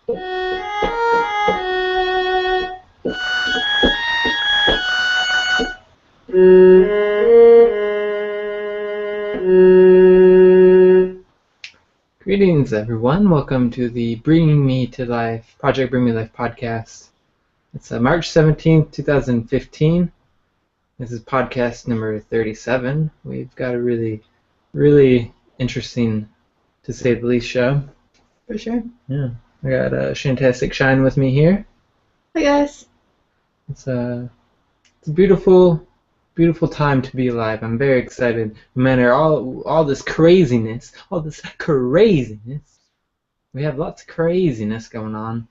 Greetings, everyone. Welcome to the Bringing Me to Life, Project Bring Me Life podcast. It's March 17th, 2015. This is podcast number 37. We've got a really interesting, to say the least, show. For sure. Yeah. I got Shantastic Shine with me here. Hi, guys. It's a beautiful time to be alive. I'm very excited. No matter all this craziness, we have lots of craziness going on.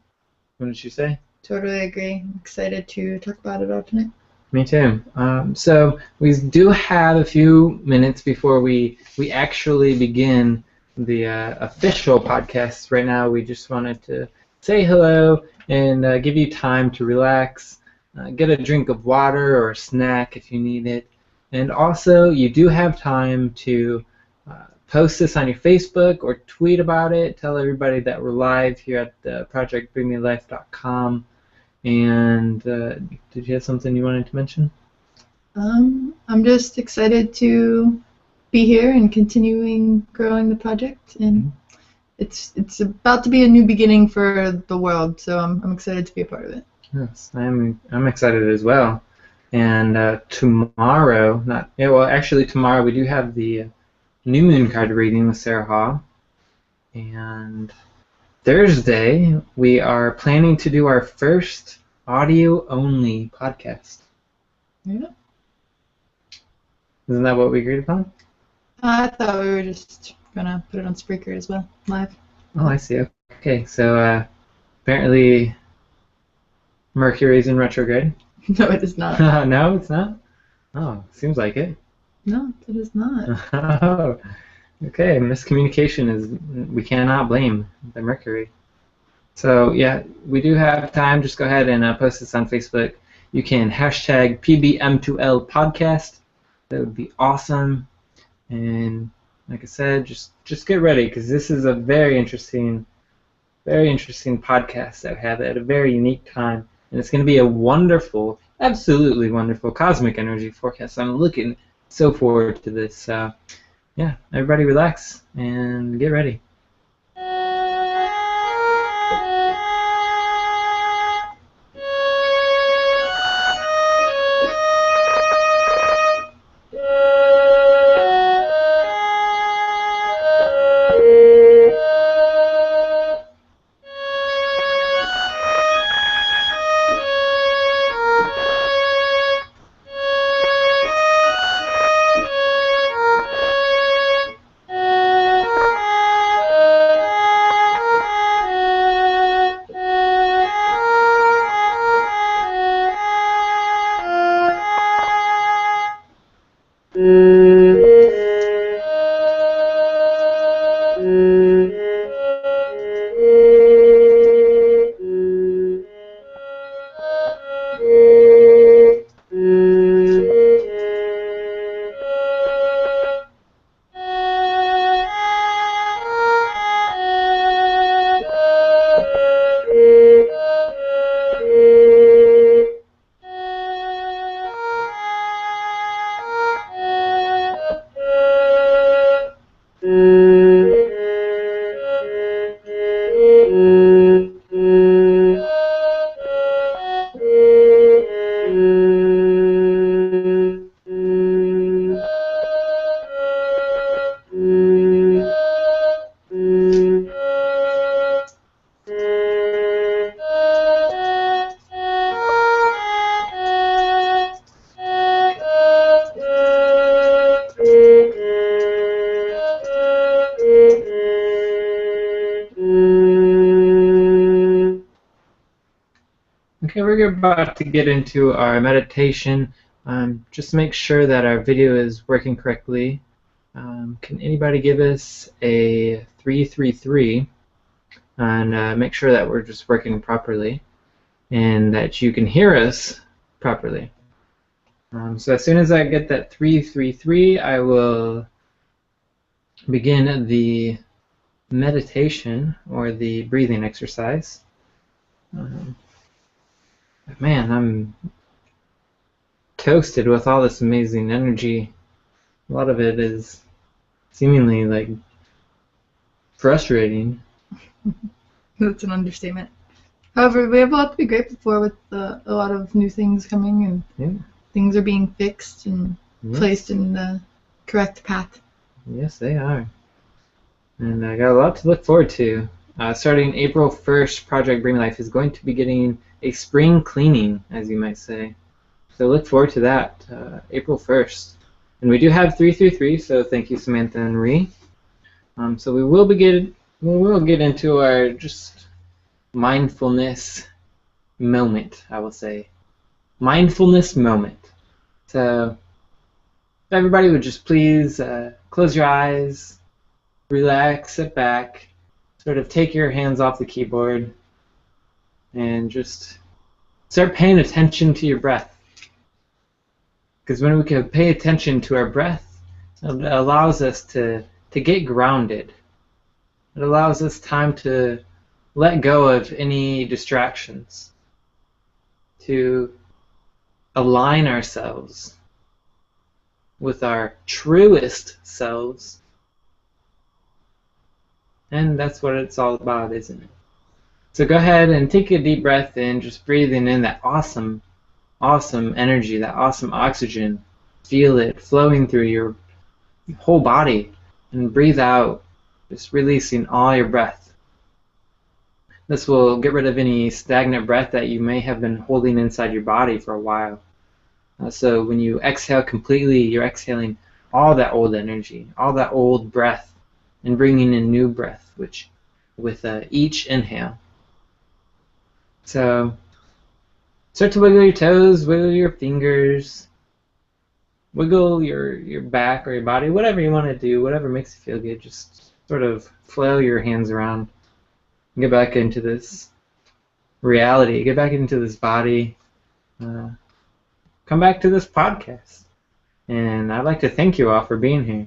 Wouldn't you say? Totally agree. I'm excited to talk about it all tonight. Me too. So we do have a few minutes before we actually begin the official podcast. Right now, we just wanted to say hello and give you time to relax. Get a drink of water or a snack if you need it. And also, you do have time to post this on your Facebook or tweet about it. Tell everybody that we're live here at projectbringmelife.com. And did you have something you wanted to mention? I'm just excited to be here and continuing growing the project. And it's about to be a new beginning for the world, so I'm excited to be a part of it. Yes, I'm excited as well. And tomorrow, tomorrow we do have the new moon card reading with Sarah Hall. And Thursday we are planning to do our first audio-only podcast. Yeah. Isn't that what we agreed upon? I thought we were just gonna put it on Spreaker as well, live. Oh, I see. Okay, so apparently Mercury's in retrograde. No, it is not. No, it's not? Oh, seems like it. No, it is not. Oh, okay. Miscommunication is, we cannot blame the Mercury. So, yeah, we do have time. Just go ahead and post this on Facebook. You can hashtag PBM2L podcast. That would be awesome. And like I said, just get ready, because this is a very interesting podcast that we have at a very unique time. And it's going to be a wonderful, absolutely wonderful cosmic energy forecast. I'm looking so forward to this. Yeah, everybody relax and get ready. Okay, we're about to get into our meditation. Just make sure that our video is working correctly. Can anybody give us a 333 and make sure that we're just working properly and that you can hear us properly? So as soon as I get that 333, I will begin the meditation or the breathing exercise. Um, Man, I'm toasted with all this amazing energy. A lot of it is seemingly like frustrating. That's an understatement. However, we have a lot to be grateful for with a lot of new things coming, and Yeah. things are being fixed and Yes. placed in the correct path. Yes, they are. And I got a lot to look forward to. Starting April 1st, Project Bring Life is going to be getting a spring cleaning, as you might say. So look forward to that, April 1st. And we do have 333, so thank you, Samantha and Ree. So we will get into our just mindfulness moment, I will say. Mindfulness moment. So if everybody would just please close your eyes, relax, sit back, sort of take your hands off the keyboard, and just start paying attention to your breath. Because when we can pay attention to our breath, it allows us to get grounded. It allows us time to let go of any distractions, to align ourselves with our truest selves. And that's what it's all about, isn't it? So go ahead and take a deep breath in, just breathing in that awesome energy, that awesome oxygen. Feel it flowing through your whole body, and breathe out, just releasing all your breath. This will get rid of any stagnant breath that you may have been holding inside your body for a while. So when you exhale completely, you're exhaling all that old energy, all that old breath, and bringing in new breath, which with each inhale. So start to wiggle your toes, wiggle your fingers, wiggle your back or your body, whatever you want to do, whatever makes you feel good. Just sort of flail your hands around. Get back into this reality. Get back into this body. Come back to this podcast. And I'd like to thank you all for being here.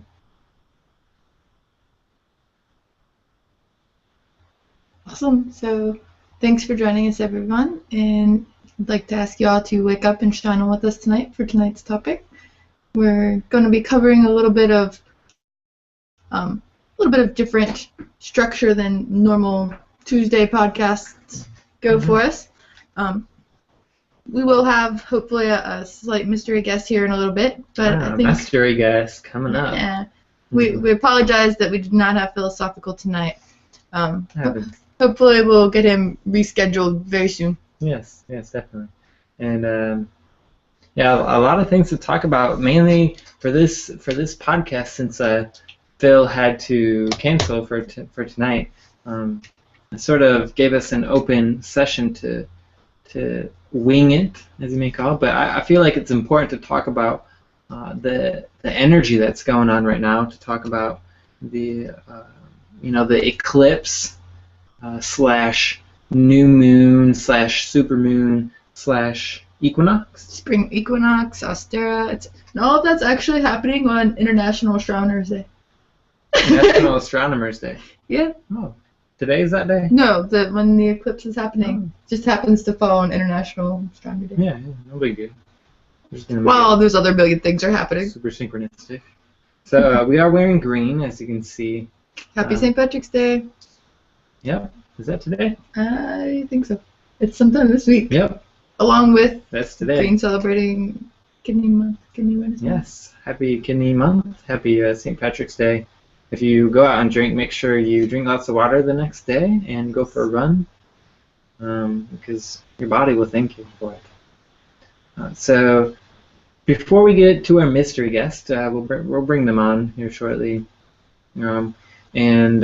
Awesome. So thanks for joining us, everyone. And I'd like to ask you all to wake up and shine on with us tonight for tonight's topic. We're going to be covering a little bit of different structure than normal Tuesday podcasts go for us. We will have hopefully a slight mystery guest here in a little bit, but I think mystery guest coming up. Yeah, we apologize that we did not have philosophical tonight. Hopefully we'll get him rescheduled very soon. Yes, definitely. And yeah, a lot of things to talk about, mainly for this podcast, since Phil had to cancel for tonight. It sort of gave us an open session to wing it, as you may call it. But I feel like it's important to talk about the energy that's going on right now. To talk about the the eclipse slash new moon slash supermoon slash equinox. Spring equinox, Austera. All of that's actually happening on International Astronomers Day. National Astronomers Day. Yeah. Oh, today is that day? No, when the eclipse is happening. Just happens to fall on International Astronomy Day. Yeah, no big deal. Well, there's other billion things are happening. Super synchronistic. So we are wearing green, as you can see. Happy St. Patrick's Day. Yep. Is that today? I think so. It's sometime this week. Yep. Along with that's today. Green celebrating Kidney Month, Kidney Awareness Month. Yes. Happy Kidney Month. Happy St. Patrick's Day. If you go out and drink, make sure you drink lots of water the next day and go for a run, because your body will thank you for it. So before we get to our mystery guest, we'll bring them on here shortly. And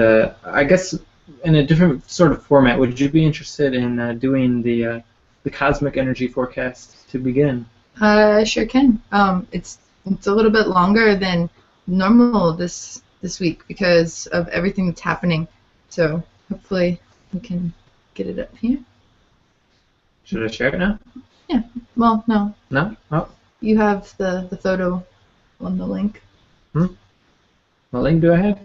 I guess in a different sort of format, would you be interested in doing the cosmic energy forecast to begin? I sure can. It's a little bit longer than normal this week because of everything that's happening. So hopefully we can get it up here. Should I share it now? Yeah. Well, no. No? Oh. You have the photo on the link. What link do I have?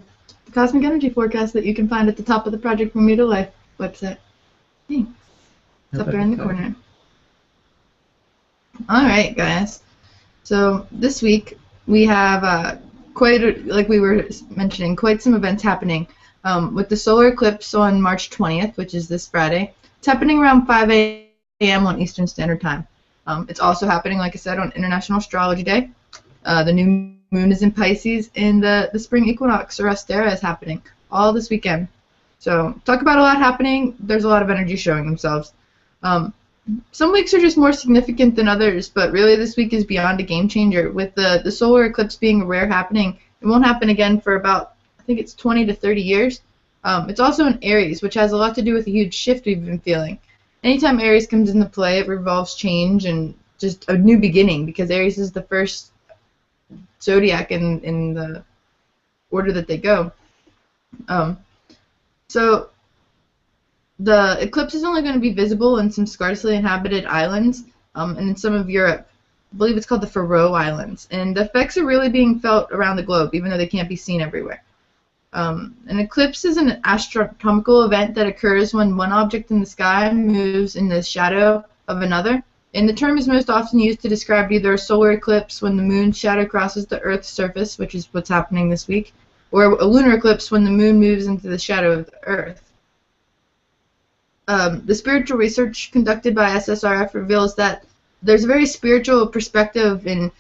The cosmic energy forecast that you can find at the top of the Project Bring Me to Life website. Thanks. It's up there in the corner. All right, guys. So this week we have like we were mentioning, quite some events happening. With the solar eclipse on March 20th, which is this Friday. It's happening around 5 a.m. on Eastern Standard Time. It's also happening, like I said, on International Astrology Day. The new moon is in Pisces, and the spring equinox, or Astera, is happening all this weekend. So talk about a lot happening. There's a lot of energy showing themselves. Some weeks are just more significant than others, but really this week is beyond a game changer. With the solar eclipse being a rare happening, it won't happen again for about, I think it's 20 to 30 years. It's also in Aries, which has a lot to do with a huge shift we've been feeling. Anytime Aries comes into play, it revolves change and just a new beginning, because Aries is the first zodiac in the order that they go. So the eclipse is only going to be visible in some sparsely inhabited islands and in some of Europe. I believe it's called the Faroe Islands. And the effects are really being felt around the globe, even though they can't be seen everywhere. An eclipse is an astronomical event that occurs when one object in the sky moves in the shadow of another. And the term is most often used to describe either a solar eclipse when the moon's shadow crosses the Earth's surface, which is what's happening this week, or a lunar eclipse when the moon moves into the shadow of the Earth. The spiritual research conducted by SSRF reveals that there's a very spiritual perspective and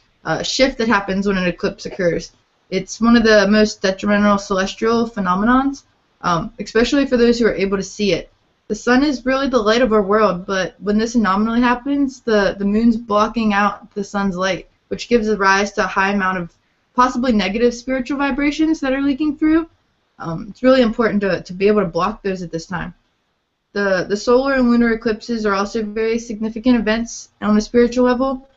shift that happens when an eclipse occurs. It's one of the most detrimental celestial phenomenons, especially for those who are able to see it. The sun is really the light of our world, but when this anomaly happens, the moon's blocking out the sun's light, which gives rise to a high amount of possibly negative spiritual vibrations that are leaking through. It's really important to be able to block those at this time. The solar and lunar eclipses are also very significant events on a spiritual level,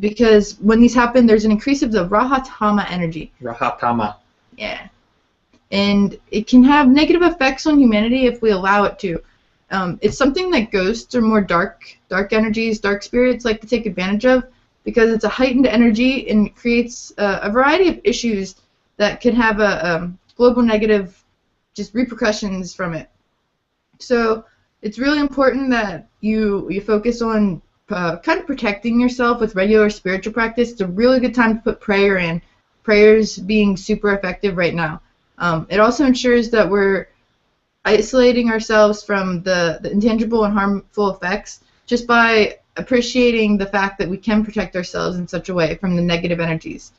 because when these happen, there's an increase of the Rahatama energy. Rahatama. Yeah. And it can have negative effects on humanity if we allow it to. It's something that ghosts or more dark energies, dark spirits like to take advantage of, because it's a heightened energy and it creates a variety of issues that can have a global negative just repercussions from it. So it's really important that you focus on kind of protecting yourself with regular spiritual practice. It's a really good time to put prayer in. Prayer's being super effective right now. It also ensures that we're isolating ourselves from the intangible and harmful effects just by appreciating the fact that we can protect ourselves in such a way from the negative energies.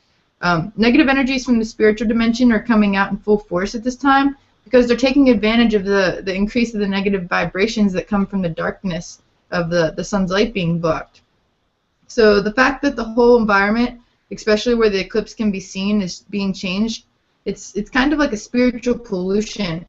Negative energies from the spiritual dimension are coming out in full force at this time, because they're taking advantage of the increase of the negative vibrations that come from the darkness of the sun's light being blocked. So the fact that the whole environment, especially where the eclipse can be seen, is being changed, it's kind of like a spiritual pollution.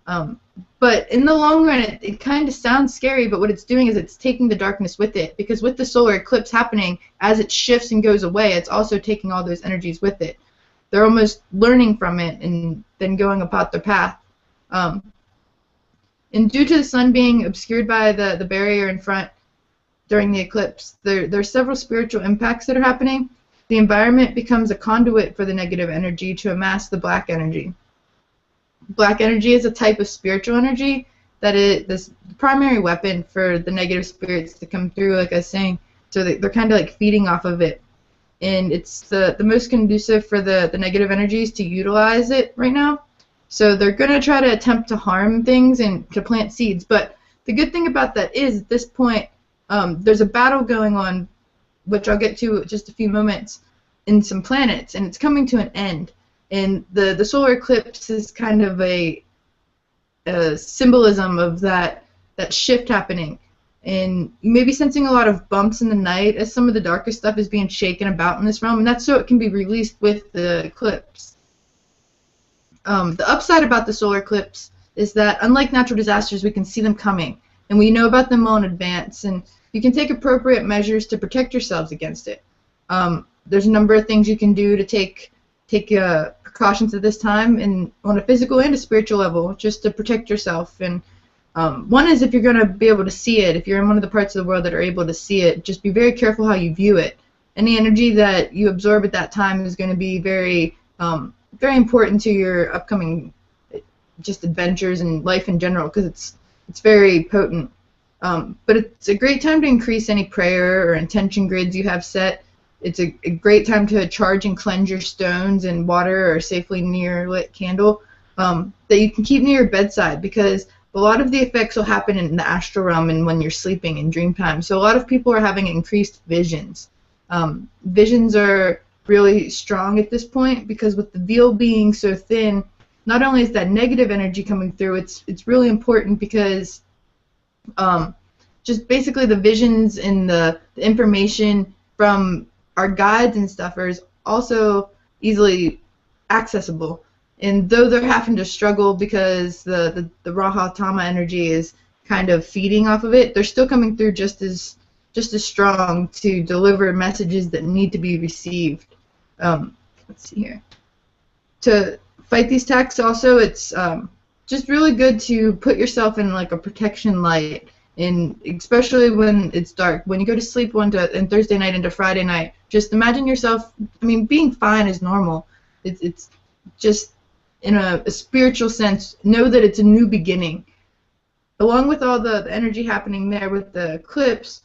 But in the long run, it kind of sounds scary, but what it's doing is it's taking the darkness with it, because with the solar eclipse happening, as it shifts and goes away, it's also taking all those energies with it. They're almost learning from it and then going about their path. And due to the sun being obscured by the barrier in front during the eclipse, there are several spiritual impacts that are happening. The environment becomes a conduit for the negative energy to amass the black energy. Black energy is a type of spiritual energy that is this primary weapon for the negative spirits to come through, like I was saying. So they're kind of like feeding off of it. And it's the most conducive for the negative energies to utilize it right now. So they're going to try to attempt to harm things and to plant seeds. But the good thing about that is, at this point, there's a battle going on, which I'll get to in just a few moments, in some planets, and it's coming to an end. And the solar eclipse is kind of a symbolism of that shift happening. And you may be sensing a lot of bumps in the night as some of the darker stuff is being shaken about in this realm, and that's so it can be released with the eclipse. The upside about the solar eclipse is that, unlike natural disasters, we can see them coming, and we know about them well in advance, and you can take appropriate measures to protect yourselves against it. There's a number of things you can do to take precautions at this time, and on a physical and a spiritual level, just to protect yourself. And one is, if you're going to be able to see it, if you're in one of the parts of the world that are able to see it, just be very careful how you view it. Any energy that you absorb at that time is going to be very important to your upcoming just adventures and life in general, because it's very potent. But it's a great time to increase any prayer or intention grids you have set. It's a great time to charge and cleanse your stones in water or safely near lit candle that you can keep near your bedside, because a lot of the effects will happen in the astral realm and when you're sleeping in dream time. So a lot of people are having increased visions. Visions are really strong at this point because with the veil being so thin, not only is that negative energy coming through, it's really important because just basically the visions and the information from our guides and stuff is also easily accessible. And though they're having to struggle because the Raha Tama energy is kind of feeding off of it, they're still coming through just as strong to deliver messages that need to be received. Let's see here. To fight these attacks also, it's just really good to put yourself in like a protection light, and especially when it's dark. When you go to sleep on Thursday night into Friday night, just imagine yourself, I mean, being fine is normal. It's just in a spiritual sense, know that it's a new beginning. Along with all the energy happening there with the eclipse,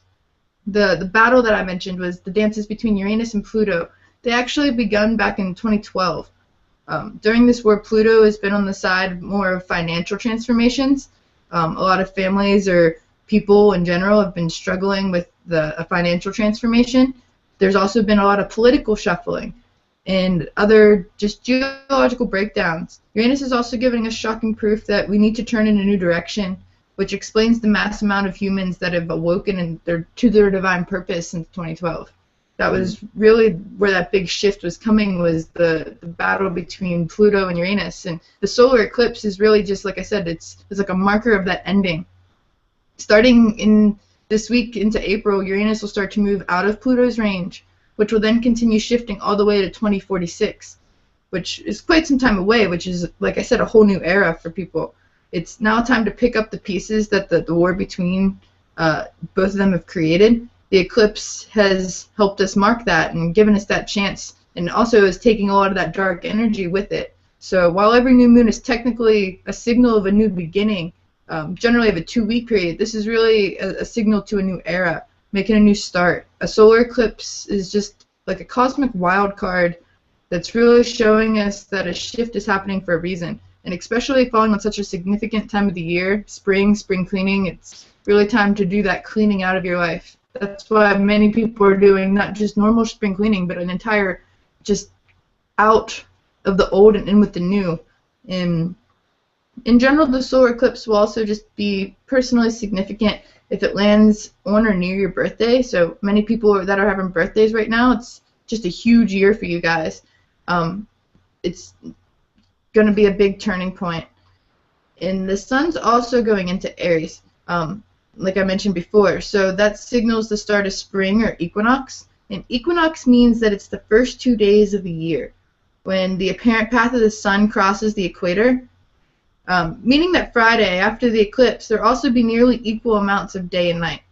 the battle that I mentioned was the dances between Uranus and Pluto. They actually begun back in 2012. During this war, Pluto has been on the side more of financial transformations. A lot of families or people in general have been struggling with a financial transformation. There's also been a lot of political shuffling and other just geological breakdowns. Uranus is also giving us shocking proof that we need to turn in a new direction, which explains the mass amount of humans that have awoken to their divine purpose since 2012. That was really where that big shift was coming, was the battle between Pluto and Uranus. And the solar eclipse is really just, like I said, it's like a marker of that ending. Starting in this week into April, Uranus will start to move out of Pluto's range, which will then continue shifting all the way to 2046, which is quite some time away, which is, like I said, a whole new era for people. It's now time to pick up the pieces that the war between both of them have created. The eclipse has helped us mark that and given us that chance, and also is taking a lot of that dark energy with it. So while every new moon is technically a signal of a new beginning, generally of a 2-week period, this is really a signal to a new era, making a new start. A solar eclipse is just like a cosmic wild card that's really showing us that a shift is happening for a reason. And especially falling on such a significant time of the year, spring cleaning, it's really time to do that cleaning out of your life. That's why many people are doing not just normal spring cleaning, but an entire just out of the old and in with the new. In general, the solar eclipse will also just be personally significant if it lands on or near your birthday. So many people that are having birthdays right now, it's just a huge year for you guys. It's going to be a big turning point. And the sun's also going into Aries, like I mentioned before. So that signals the start of spring or equinox. And equinox means that it's the first 2 days of the year when the apparent path of the sun crosses the equator, meaning that Friday, after the eclipse, there will also be nearly equal amounts of day and night.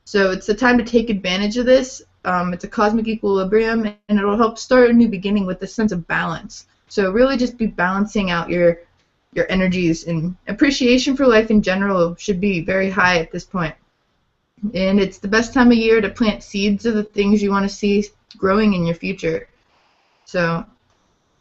So it's the time to take advantage of this. It's a cosmic equilibrium, and it'll help start a new beginning with a sense of balance. So really just be balancing out your energies, and appreciation for life in general should be very high at this point. And it's the best time of year to plant seeds of the things you want to see growing in your future. So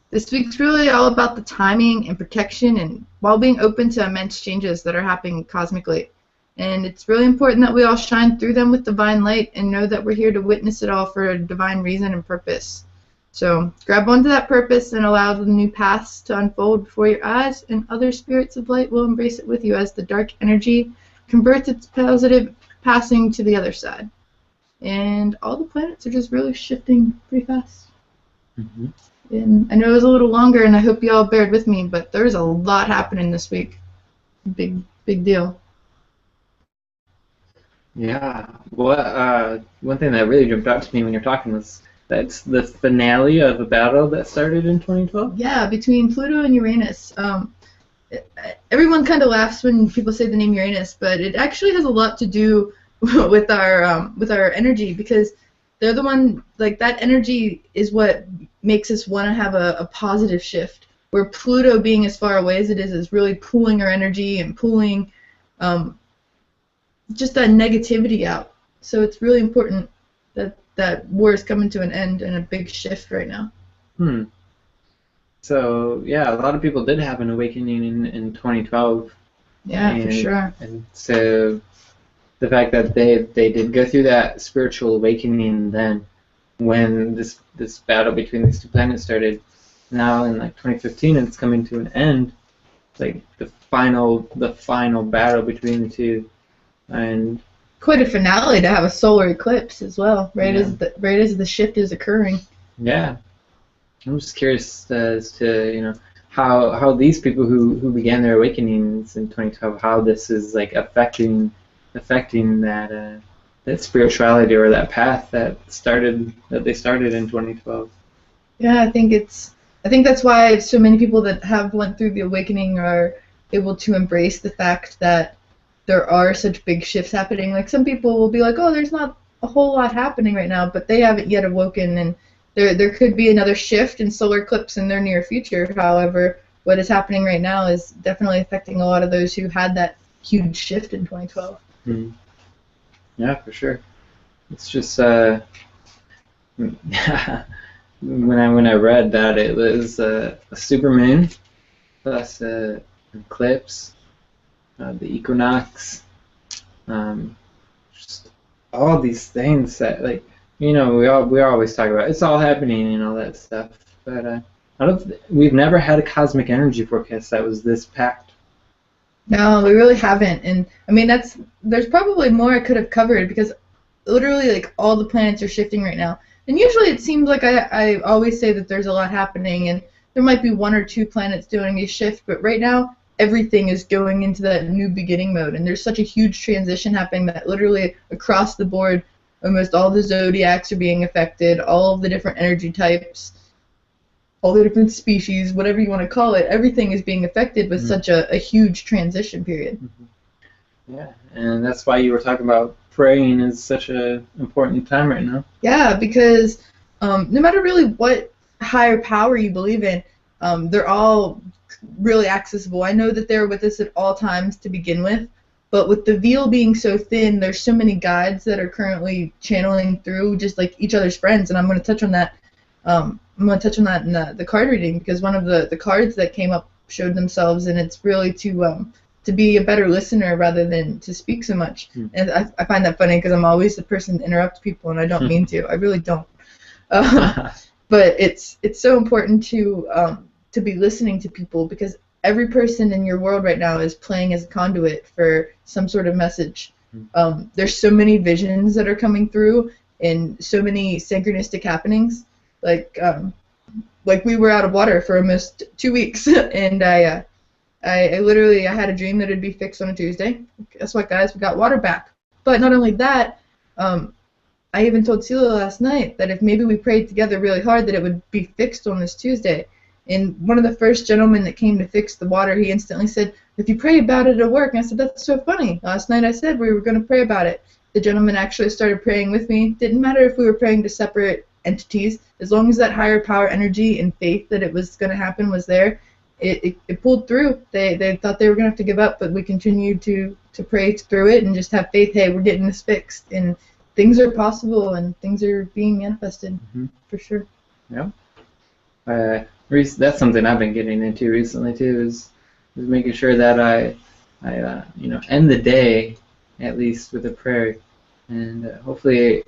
this week's really all about the timing and protection, and while being open to immense changes that are happening cosmically. And it's really important that we all shine through them with divine light and know that we're here to witness it all for a divine reason and purpose. So grab onto that purpose and allow the new paths to unfold before your eyes, and other spirits of light will embrace it with you as the dark energy converts its positive passing to the other side. And all the planets are just really shifting pretty fast. Mm-hmm. And I know it was a little longer, and I hope you all bared with me, but there's a lot happening this week. Big deal. Yeah. Well, one thing that really jumped out to me when you're talking was that's the finale of a battle that started in 2012? Yeah, between Pluto and Uranus. Everyone kind of laughs when people say the name Uranus, but it actually has a lot to do with our energy, because they're the one, like, that energy is what makes us want to have a positive shift, where Pluto, being as far away as it is really pulling our energy and pulling just that negativity out. So it's really important that that war is coming to an end and a big shift right now. So yeah, a lot of people did have an awakening in 2012. Yeah, for sure. And so the fact that they did go through that spiritual awakening then, when this battle between these two planets started, now in like 2015 it's coming to an end. It's like the final battle between the two, and quite a finale to have a solar eclipse as well, right as the shift is occurring. Yeah, I'm just curious as to how these people who began their awakenings in 2012, how this is like affecting that spirituality or that path that they started in 2012. Yeah, I think that's why so many people that have went through the awakening are able to embrace the fact that there are such big shifts happening. Like some people will be like, oh, there's not a whole lot happening right now, but they haven't yet awoken, and there could be another shift in solar eclipse in their near future. However, what is happening right now is definitely affecting a lot of those who had that huge shift in 2012. Yeah, for sure. It's just when I read that it was a supermoon plus an eclipse, the equinox, just all these things that, like, we always talk about it's all happening and all that stuff, but we've never had a cosmic energy forecast that was this packed. No, we really haven't, and I mean there's probably more I could have covered, because literally like all the planets are shifting right now, and usually it seems like I always say that there's a lot happening and there might be one or two planets doing a shift, but right now everything is going into that new beginning mode, and there's such a huge transition happening that literally across the board almost all the zodiacs are being affected, all of the different energy types, all the different species, whatever you want to call it, everything is being affected with such a huge transition period. Yeah, and that's why you were talking about praying is such an important time right now. Yeah, because no matter really what higher power you believe in, they're all really accessible. I know that they're with us at all times to begin with, but with the veil being so thin, there's so many guides that are currently channeling through just like each other's friends, and I'm going to touch on that. I'm going to touch on that in the card reading, because one of the cards that came up showed themselves, and it's really to be a better listener rather than to speak so much. And I find that funny because I'm always the person to interrupt people, and I don't mean to. I really don't. But it's so important to be listening to people, because every person in your world right now is playing as a conduit for some sort of message. There's so many visions that are coming through and so many synchronistic happenings. Like we were out of water for almost 2 weeks, and I literally had a dream that it'd be fixed on a Tuesday. Guess what, guys? We got water back. But not only that, I even told Celia last night that if maybe we prayed together really hard, that it would be fixed on this Tuesday. And one of the first gentlemen that came to fix the water, he instantly said, if you pray about it, it'll work. And I said, that's so funny. Last night I said we were going to pray about it. The gentleman actually started praying with me. Didn't matter if we were praying to separate entities, as long as that higher power energy and faith that it was going to happen was there, it pulled through. They thought they were going to have to give up, but we continued to pray through it and just have faith, hey, we're getting this fixed. And things are possible and things are being manifested, for sure. Yeah. That's something I've been getting into recently too, is making sure that I end the day at least with a prayer, and hopefully,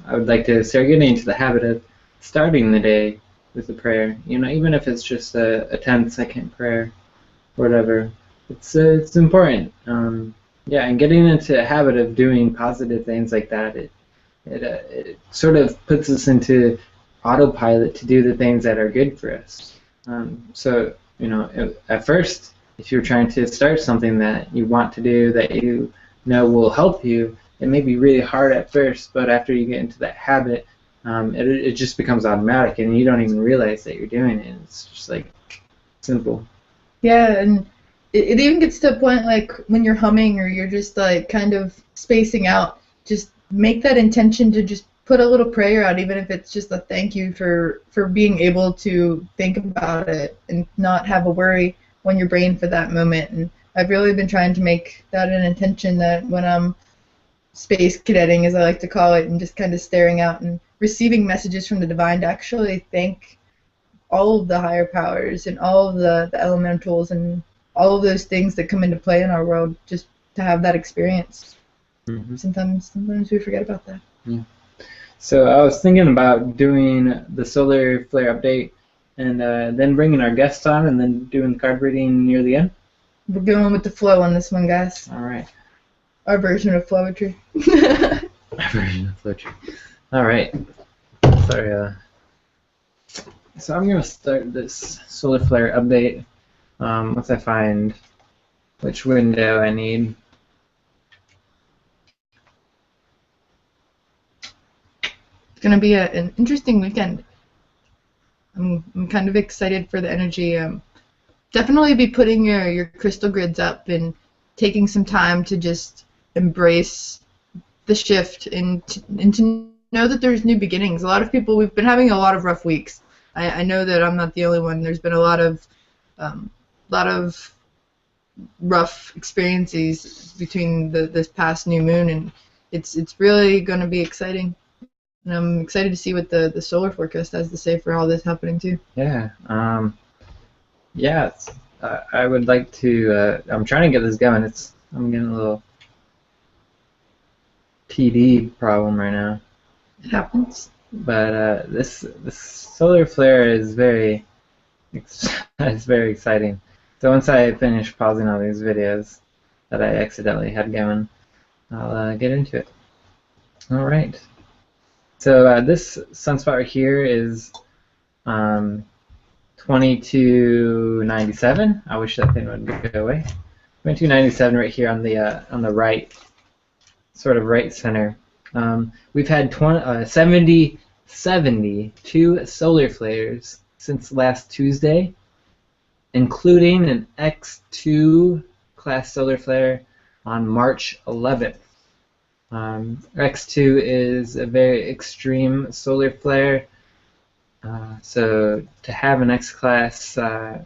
I would like to start getting into the habit of starting the day with a prayer. Even if it's just a 10-second prayer, or whatever. It's important. Yeah, and getting into a habit of doing positive things like that, it sort of puts us into autopilot to do the things that are good for us. So, at first, if you're trying to start something that you want to do, that you know will help you, it may be really hard at first, but after you get into that habit, it just becomes automatic, and you don't even realize that you're doing it. It's just like simple. Yeah, and it even gets to a point like when you're humming or you're just like kind of spacing out, just make that intention to just put a little prayer out, even if it's just a thank you for being able to think about it and not have a worry on your brain for that moment. And I've really been trying to make that an intention that when I'm space cadetting, as I like to call it, and just kind of staring out and receiving messages from the divine, to actually thank all of the higher powers and all of the elementals and all of those things that come into play in our world, just to have that experience. Mm-hmm. Sometimes we forget about that. Yeah. So I was thinking about doing the solar flare update and then bringing our guests on and then doing card reading near the end. We're going with the flow on this one, guys. All right. Our version of flowetry. Our version of flowetry. All right. Sorry. So I'm going to start this solar flare update once I find which window I need. It's going to be an interesting weekend. I'm kind of excited for the energy. Definitely be putting your crystal grids up and taking some time to just embrace the shift and to know that there's new beginnings. A lot of people, we've been having a lot of rough weeks. I know that I'm not the only one. There's been a lot of rough experiences between this past new moon, and it's really going to be exciting. And I'm excited to see what the solar forecast has to say for all this happening too. Yeah. Yeah. I would like to. I'm trying to get this going. I'm getting a little PD problem right now. It happens. But this solar flare is very it's very exciting. So once I finish pausing all these videos that I accidentally had going, I'll get into it. All right. So this sunspot right here is 2297. I wish that thing would go away. 2297 right here on the right, sort of right center. We've had 72 solar flares since last Tuesday, including an X2 class solar flare on March 11th. X2 is a very extreme solar flare. So to have an X class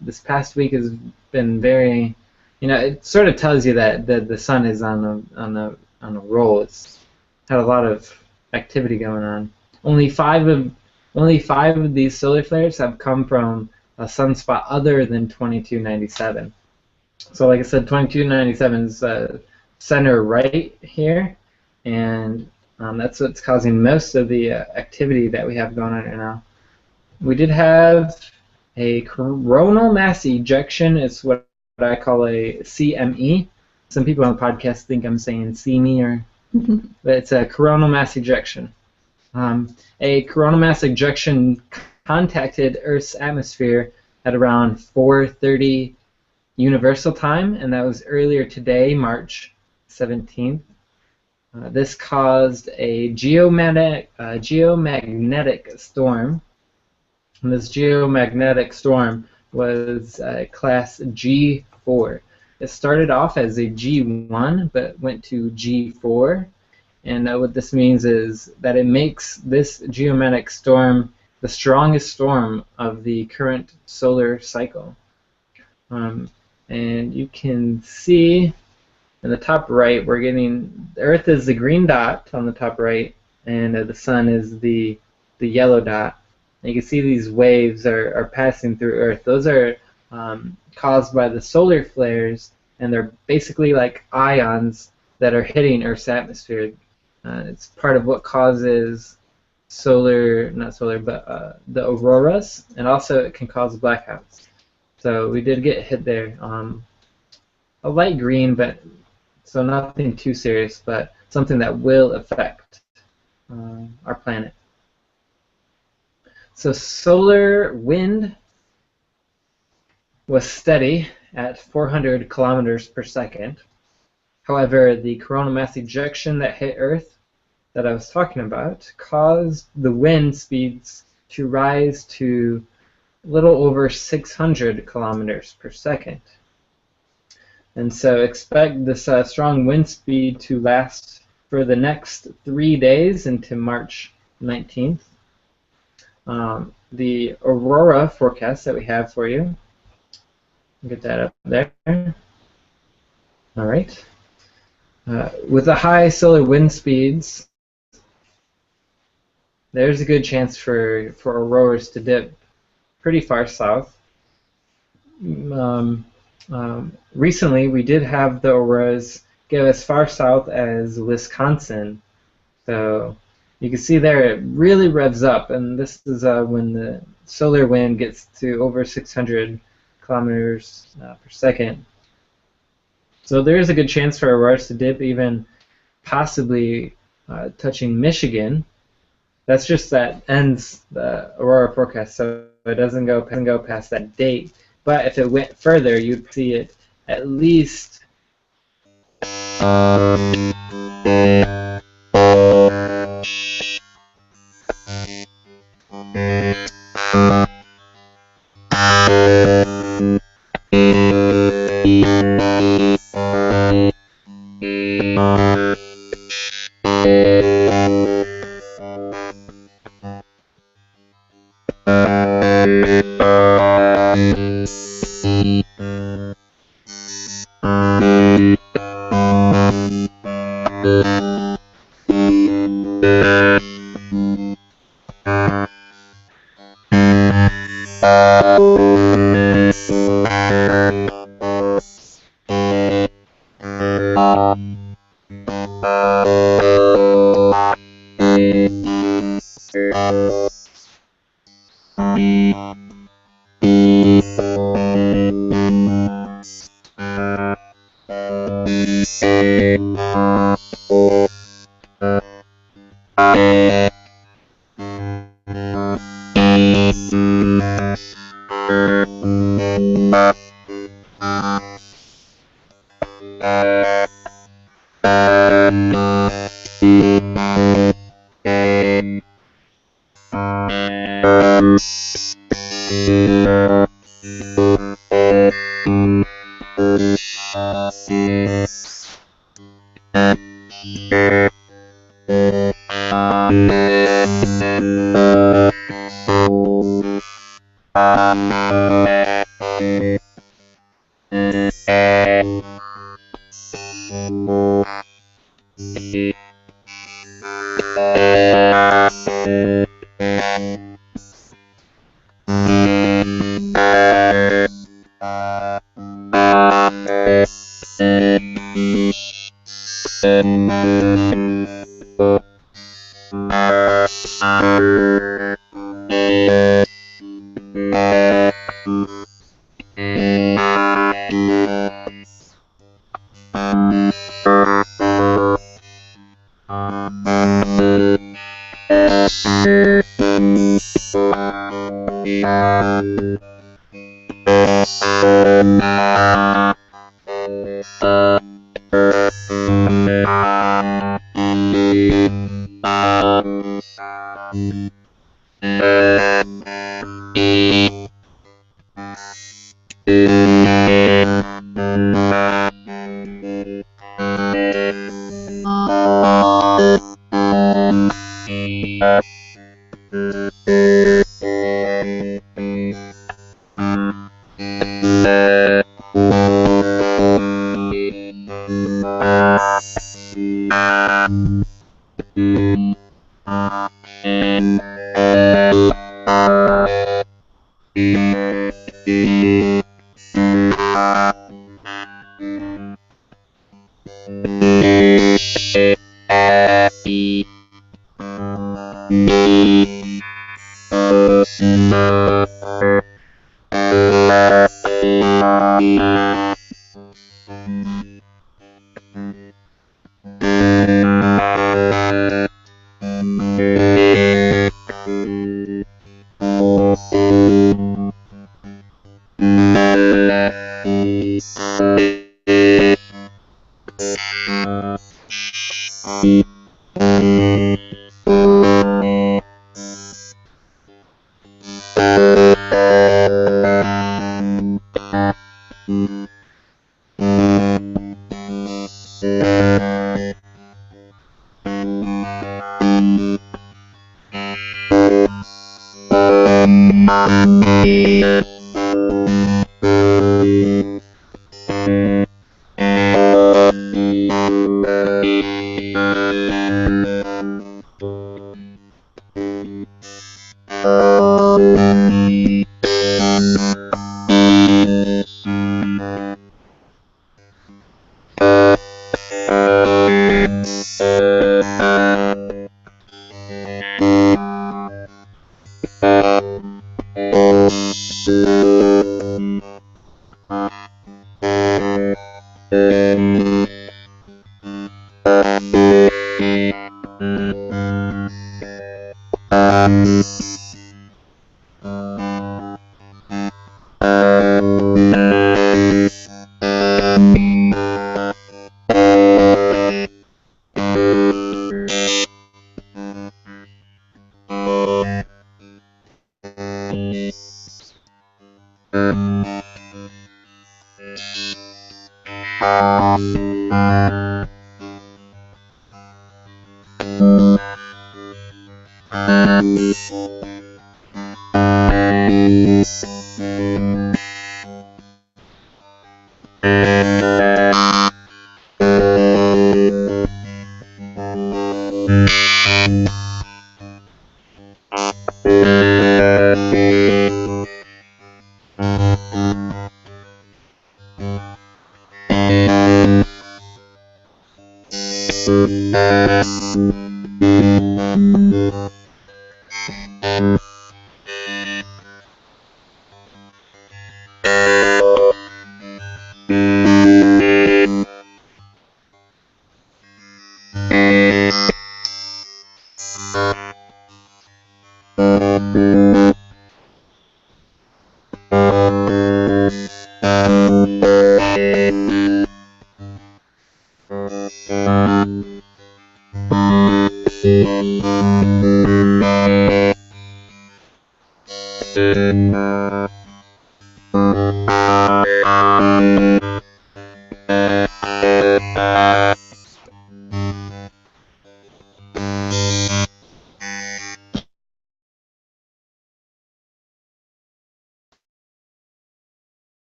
this past week has been very, it sort of tells you that the sun is on a roll. It's had a lot of activity going on. Only five of these solar flares have come from a sunspot other than 2297. So like I said, 2297 is center right here, and that's what's causing most of the activity that we have going on right now. We did have a coronal mass ejection. It's what I call a CME. Some people on the podcast think I'm saying see me, but it's a coronal mass ejection. A coronal mass ejection contacted Earth's atmosphere at around 4:30 Universal Time, and that was earlier today, March 17th. This caused a geomagnetic storm. And this geomagnetic storm was class G4. It started off as a G1, but went to G4. And what this means is that it makes this geomagnetic storm the strongest storm of the current solar cycle. And you can see in the top right, the Earth is the green dot on the top right, and the sun is the yellow dot. And you can see these waves are passing through Earth. Those are caused by the solar flares, and they're basically like ions that are hitting Earth's atmosphere. It's part of what causes the auroras, and also it can cause blackouts. So we did get hit there. A light green, but so nothing too serious, but something that will affect our planet. So solar wind was steady at 400 kilometers per second. However, the coronal mass ejection that hit Earth that I was talking about caused the wind speeds to rise to a little over 600 kilometers per second. And so expect this strong wind speed to last for the next 3 days into March 19th. The aurora forecast that we have for you, get that up there. All right. With the high solar wind speeds, there's a good chance for auroras to dip pretty far south. Recently, we did have the auroras go as far south as Wisconsin. So you can see there it really revs up, and this is when the solar wind gets to over 600 kilometers per second. So there is a good chance for auroras to dip, even possibly touching Michigan. That's just that ends the aurora forecast, so it doesn't go past that date. But if it went further, you'd see it at least.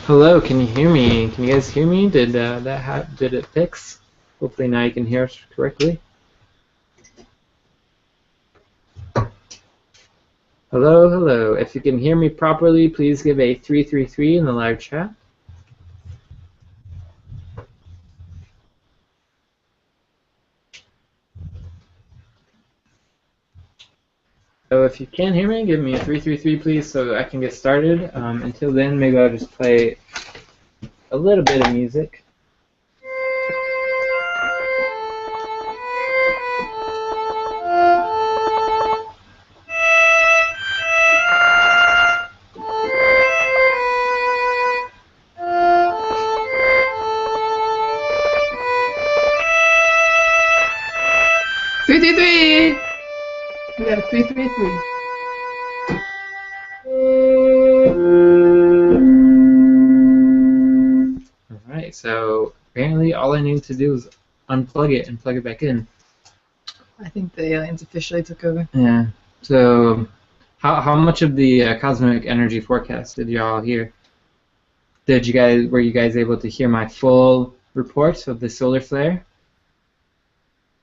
Hello, can you hear me? Can you guys hear me? Did did it fix? Hopefully now you can hear us correctly. Hello, hello. If you can hear me properly, please give a 333 in the live chat. So if you can hear me, give me a 333 please so I can get started. Until then, maybe I'll just play a little bit of music. We got a 333. Alright, so apparently all I need to do is unplug it and plug it back in. I think the aliens officially took over. Yeah. So how much of the cosmic energy forecast did y'all hear? Were you guys able to hear my full report of the solar flare?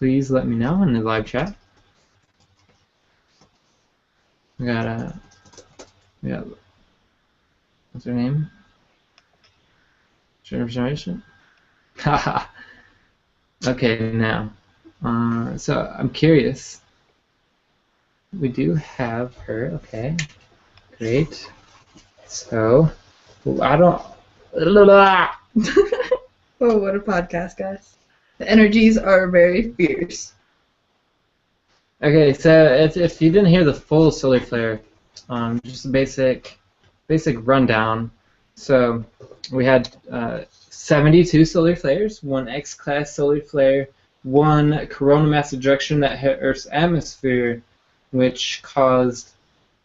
Please let me know in the live chat. We got what's her name? Generation. Haha. Okay, now. So I'm curious. We do have her. Okay, great. So I don't. Oh, what a podcast, guys. The energies are very fierce. Okay, so if you didn't hear the full solar flare, just a basic rundown. So we had 72 solar flares, one X-class solar flare, one coronal mass ejection that hit Earth's atmosphere, which caused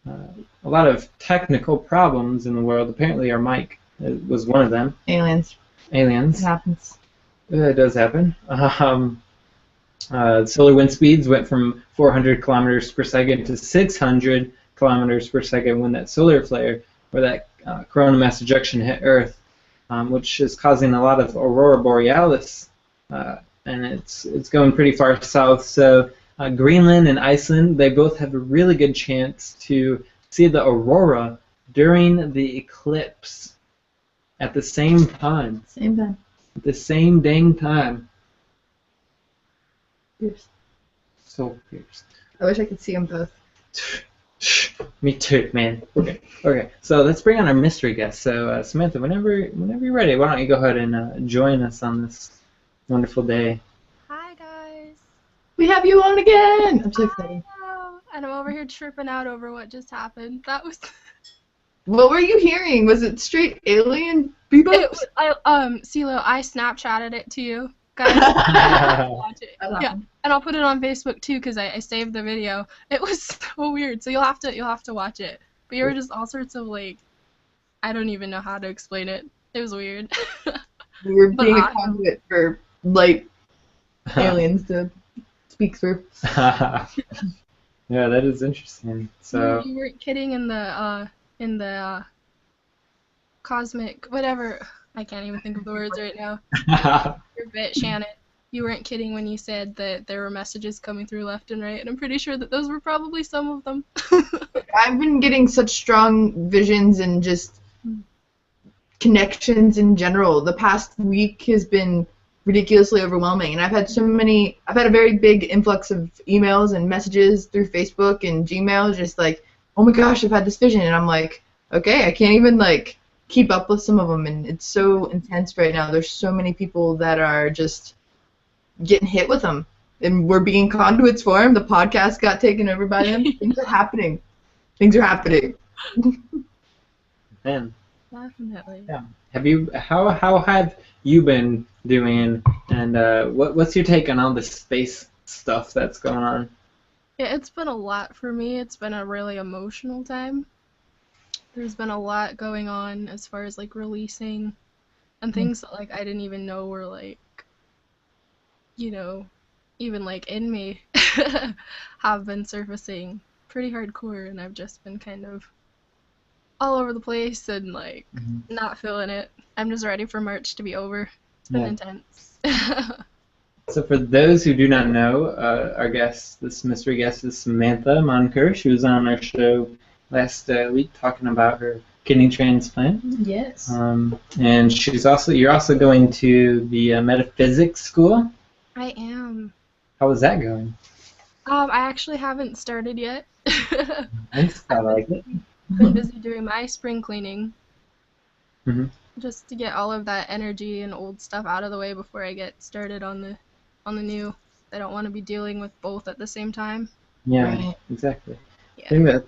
a lot of technical problems in the world. Apparently our mic was one of them. Aliens. Aliens. It happens. It does happen. solar wind speeds went from 400 kilometers per second to 600 kilometers per second when that solar flare or that coronal mass ejection hit Earth, which is causing a lot of aurora borealis, and it's going pretty far south. So Greenland and Iceland, they both have a really good chance to see the aurora during the eclipse at the same time. Same time. At the same dang time. Fierce. So fierce. I wish I could see them both. Me too, man. Okay. Okay. So let's bring on our mystery guest. So Samantha, whenever you're ready, why don't you go ahead and join us on this wonderful day? Hi guys. We have you on again. I'm so excited. I know. And I'm over here tripping out over what just happened. That was. What were you hearing? Was it straight alien bebops? CeeLo, I Snapchatted it to you guys. Watch it. Yeah, and I'll put it on Facebook too because I saved the video. It was so weird. So you'll have to watch it. But you were just all sorts of like, I don't even know how to explain it. It was weird. We were being a conduit for light aliens to speak through. Yeah, that is interesting. So you weren't kidding in the cosmic whatever. I can't even think of the words right now. Your bit, Shannon. You weren't kidding when you said that there were messages coming through left and right, and I'm pretty sure that those were probably some of them. I've been getting such strong visions and just connections in general. The past week has been ridiculously overwhelming, and I've had a very big influx of emails and messages through Facebook and Gmail, just like, oh my gosh, I've had this vision, and I'm like, okay, I can't even like keep up with some of them, and it's so intense right now. There's so many people that are just getting hit with them, and we're being conduits for them. The podcast got taken over by them. Things are happening. Things are happening. Man. Definitely. Yeah. How have you been doing, and what's your take on all the space stuff that's going on? Yeah, it's been a lot for me. It's been a really emotional time. There's been a lot going on as far as like releasing and things that like I didn't even know were like, you know, even like in me have been surfacing pretty hardcore, and I've just been kind of all over the place and like not feeling it. I'm just ready for March to be over. It's been intense. So for those who do not know, our guest, this mystery guest, is Samantha Monker. She was on our show last week talking about her kidney transplant. Yes. And you're also going to the metaphysics school. I am. How is that going? I actually haven't started yet. I like it. Been busy doing my spring cleaning. Mm-hmm. Just to get all of that energy and old stuff out of the way before I get started on the new. I don't want to be dealing with both at the same time. Yeah, Right. exactly. Yeah. I think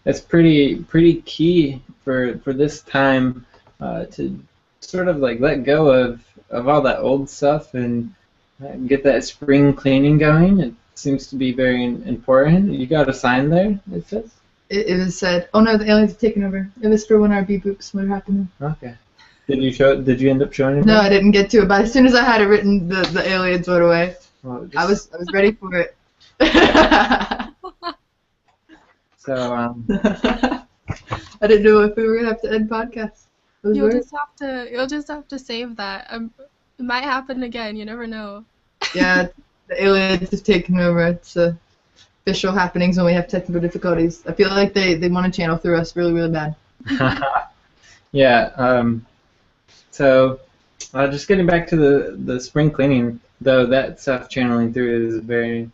that's pretty key for this time to sort of like let go of all that old stuff and get that spring cleaning going. It seems to be very important. You got a sign there, it says? It was said, oh no, the aliens have taken over. It was for when our beboops were happening. Okay. Did you end up showing it? No, I didn't get to it, but as soon as I had it written, the aliens went away. Well, I was ready for it. So I didn't know if we were gonna have to end podcasts. You'll just have to save that. It might happen again. You never know. Yeah, the aliens have taken over. It's official happenings when we have technical difficulties. I feel like they want to channel through us really, really bad. yeah. So just getting back to the spring cleaning, though, that stuff channeling through is very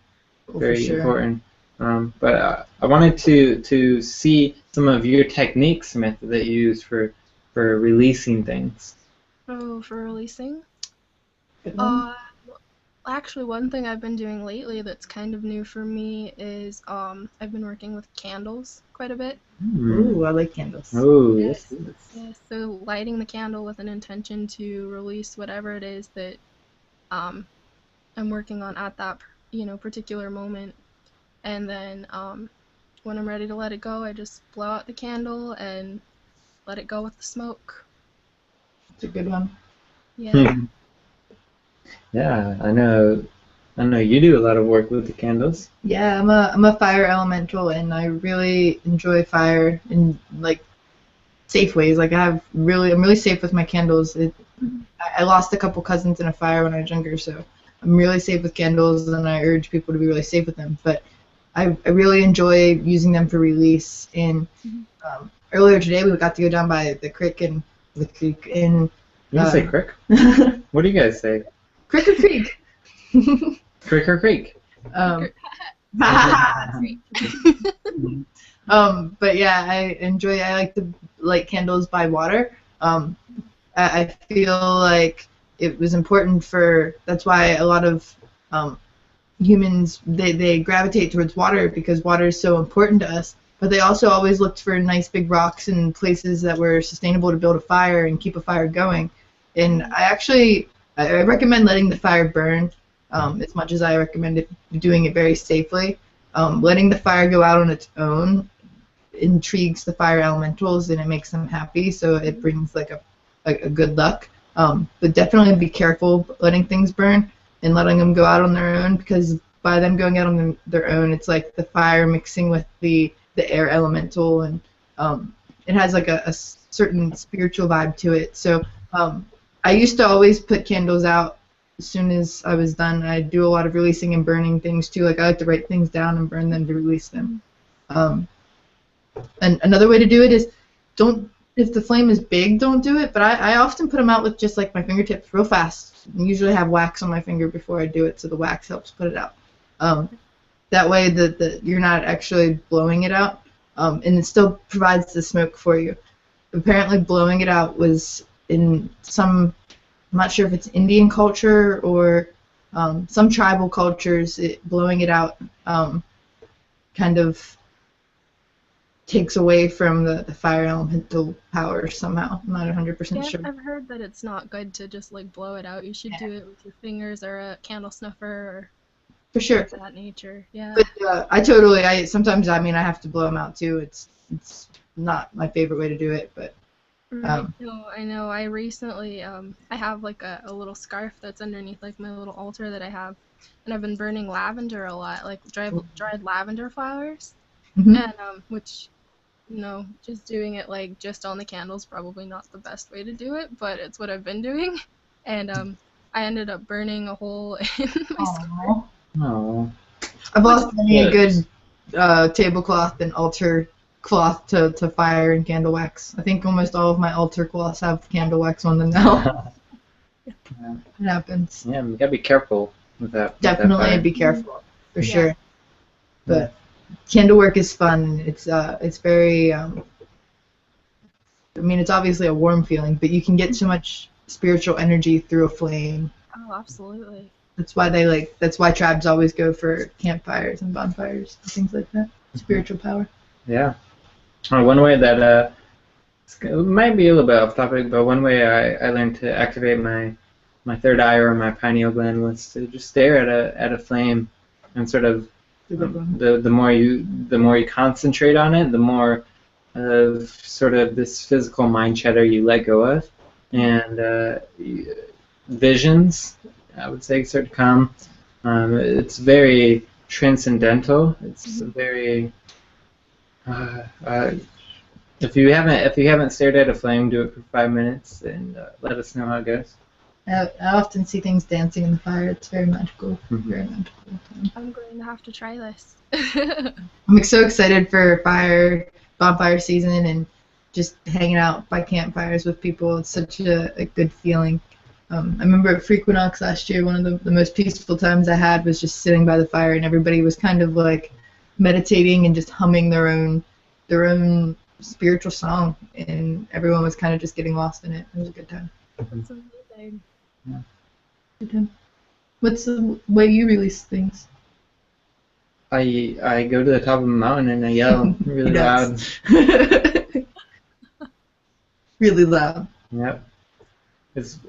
important. But I wanted to see some of your techniques, Samantha, that you use for releasing things. Oh, for releasing? Good one. Actually, one thing I've been doing lately that's kind of new for me is I've been working with candles quite a bit. Ooh, I like candles. Oh, yes. Yeah, so lighting the candle with an intention to release whatever it is that I'm working on at that particular moment, and then when I'm ready to let it go, I just blow out the candle and let it go with the smoke. It's a good one. Yeah. Yeah, I know. I know you do a lot of work with the candles. Yeah, I'm a fire elemental, and I really enjoy fire in like safe ways. Like I'm really safe with my candles. I lost a couple cousins in a fire when I was younger, so I'm really safe with candles, and I urge people to be really safe with them. But I really enjoy using them for release. And earlier today, we got to go down by the creek and You say crick? What do you guys say? Crick or creek? Crick or creek? But yeah, I like to light candles by water. I feel like it was important that's why a lot of humans, they gravitate towards water because water is so important to us. But they also always looked for nice big rocks and places that were sustainable to build a fire and keep a fire going. And I recommend letting the fire burn as much as I recommend doing it very safely. Letting the fire go out on its own intrigues the fire elementals and it makes them happy, so it brings like a good luck. But definitely be careful letting things burn and letting them go out on their own, because by them going out on their own, it's like the fire mixing with the air elemental, and it has like a certain spiritual vibe to it. So I used to always put candles out as soon as I was done. I do a lot of releasing and burning things too. Like I like to write things down and burn them to release them. And another way to do it is if the flame is big, don't do it. But I often put them out with just like my fingertips real fast. I usually have wax on my finger before I do it, so the wax helps put it out. That way you're not actually blowing it out, and it still provides the smoke for you. Apparently blowing it out was in I'm not sure if it's Indian culture or some tribal cultures, blowing it out kind of takes away from the fire elemental power somehow. I'm not 100% sure. I've heard that it's not good to just like blow it out. You should do it with your fingers or a candle snuffer or for sure. Of that nature. Yeah. But sometimes I have to blow them out too. It's not my favorite way to do it, but I know. I recently I have like a little scarf that's underneath like my little altar that I have, and I've been burning lavender a lot, like dried lavender flowers, and which, just doing it like just on the candles probably not the best way to do it, but it's what I've been doing, and I ended up burning a hole in my scarf. Oh. I've lost many a good tablecloth and altar cloth to fire and candle wax. I think almost all of my altar cloths have candle wax on them now. It happens. Yeah, you gotta be careful with that. Definitely be careful, for sure. But candle work is fun. It's very. It's obviously a warm feeling, but you can get so much spiritual energy through a flame. Oh, absolutely. That's why tribes always go for campfires and bonfires and things like that. Spiritual power. Yeah. One way that it might be a little bit off topic, but one way I learned to activate my third eye or my pineal gland was to just stare at a flame, and sort of the more you concentrate on it, the more of sort of this physical mind chatter you let go of, and visions, I would say, start to come. It's very transcendental. It's very if you haven't stared at a flame, do it for 5 minutes and let us know how it goes. I often see things dancing in the fire. It's very magical. Very magical. I'm going to have to try this. I'm so excited for bonfire season and just hanging out by campfires with people. It's such a good feeling. I remember at Equinox last year, one of the most peaceful times I had was just sitting by the fire, and everybody was kind of like meditating and just humming their own spiritual song, and everyone was kind of just getting lost in it. It was a good time. That's amazing. Yeah. Good time. What's the way you release things? I go to the top of a mountain and I yell really loud. Really loud. Yep. It's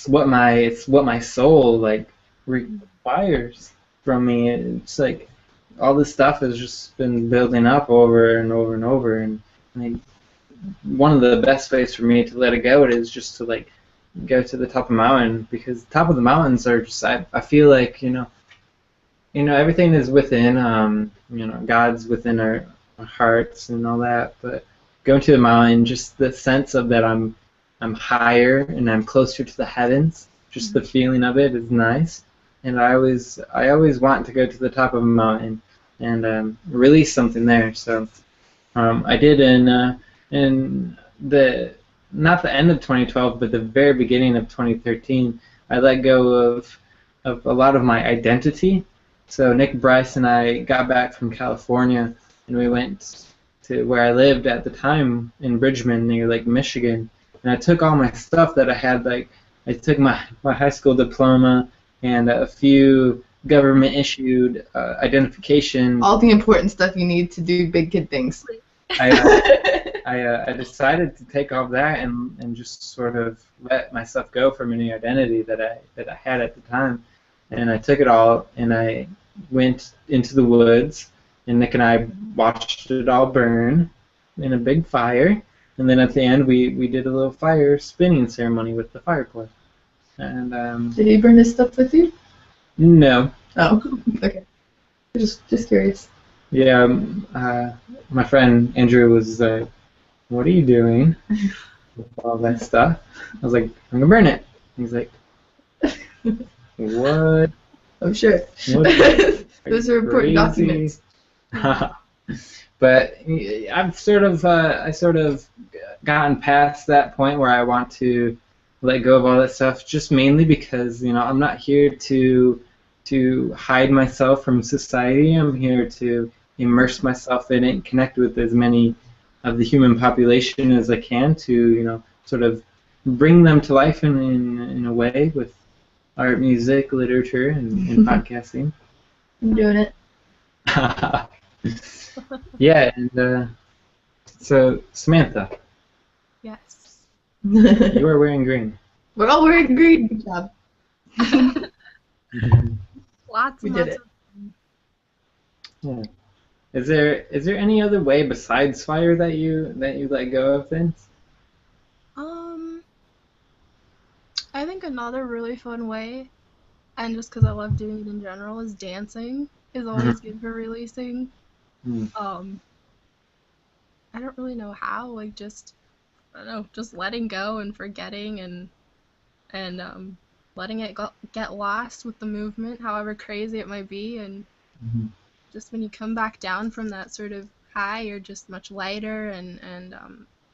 what my soul like requires from me. It's like all this stuff has just been building up over and over and over, and one of the best ways for me to let it go is just to like go to the top of the mountain, because the top of the mountains are just, I feel like, everything is within, God's within our hearts and all that, but going to the mountain, just the sense of that I'm higher and I'm closer to the heavens, just the feeling of it is nice, and I always want to go to the top of a mountain and release something there. So I did in the not the end of 2012, but the very beginning of 2013. I let go of a lot of my identity. So Nick, Bryce, and I got back from California, and we went to where I lived at the time in Bridgman, near Lake Michigan. And I took all my stuff that I had, like I took my high school diploma and a few government-issued identification. All the important stuff you need to do big kid things. I decided to take all that and just sort of let myself go from any identity that I had at the time. And I took it all and I went into the woods, and Nick and I watched it all burn in a big fire. And then at the end we did a little fire spinning ceremony with the fireplace. And did he burn his stuff with you? No. Oh, okay. Just curious. Yeah, my friend Andrew was like, "What are you doing with all that stuff?" I was like, "I'm gonna burn it." He's like, "What?" I'm sure. What? Those are important documents. But I've sort of gotten past that point where I want to let go of all that stuff, just mainly because I'm not here to hide myself from society. I'm here to immerse myself in it and connect with as many of the human population as I can to sort of bring them to life in a way with art, music, literature, and podcasting. I'm doing it. Yeah, and so Samantha. Yes. You are wearing green. We're all wearing green. Good job. Lots We and did lots it. Yeah. Is there any other way besides fire that you let go of things? I think another really fun way, and just because I love doing it in general, is dancing is always good for releasing. Mm. I don't really know how, like just letting go and forgetting and letting it get lost with the movement, however crazy it might be, and just when you come back down from that sort of high, you're just much lighter and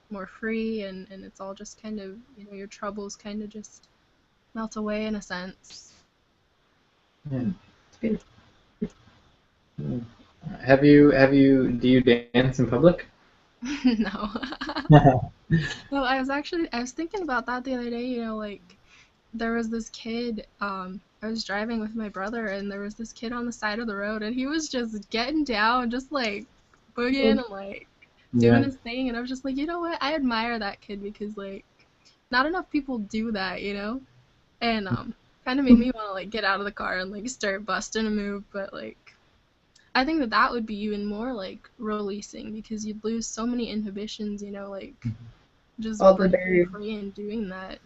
more free, and it's all just kind of, your troubles kind of just melt away in a sense. Yeah. It's beautiful. Do you dance in public? No. No, I was thinking about that the other day, like there was this kid, I was driving with my brother, and there was this kid on the side of the road, and he was just getting down, just like boogieing and like doing his thing, and I was just like, you know what, I admire that kid, because like not enough people do that, and kind of made me want to like get out of the car and like start busting a move, but like I think that would be even more like releasing, because you'd lose so many inhibitions, like just All the breaking barriers. free and doing that.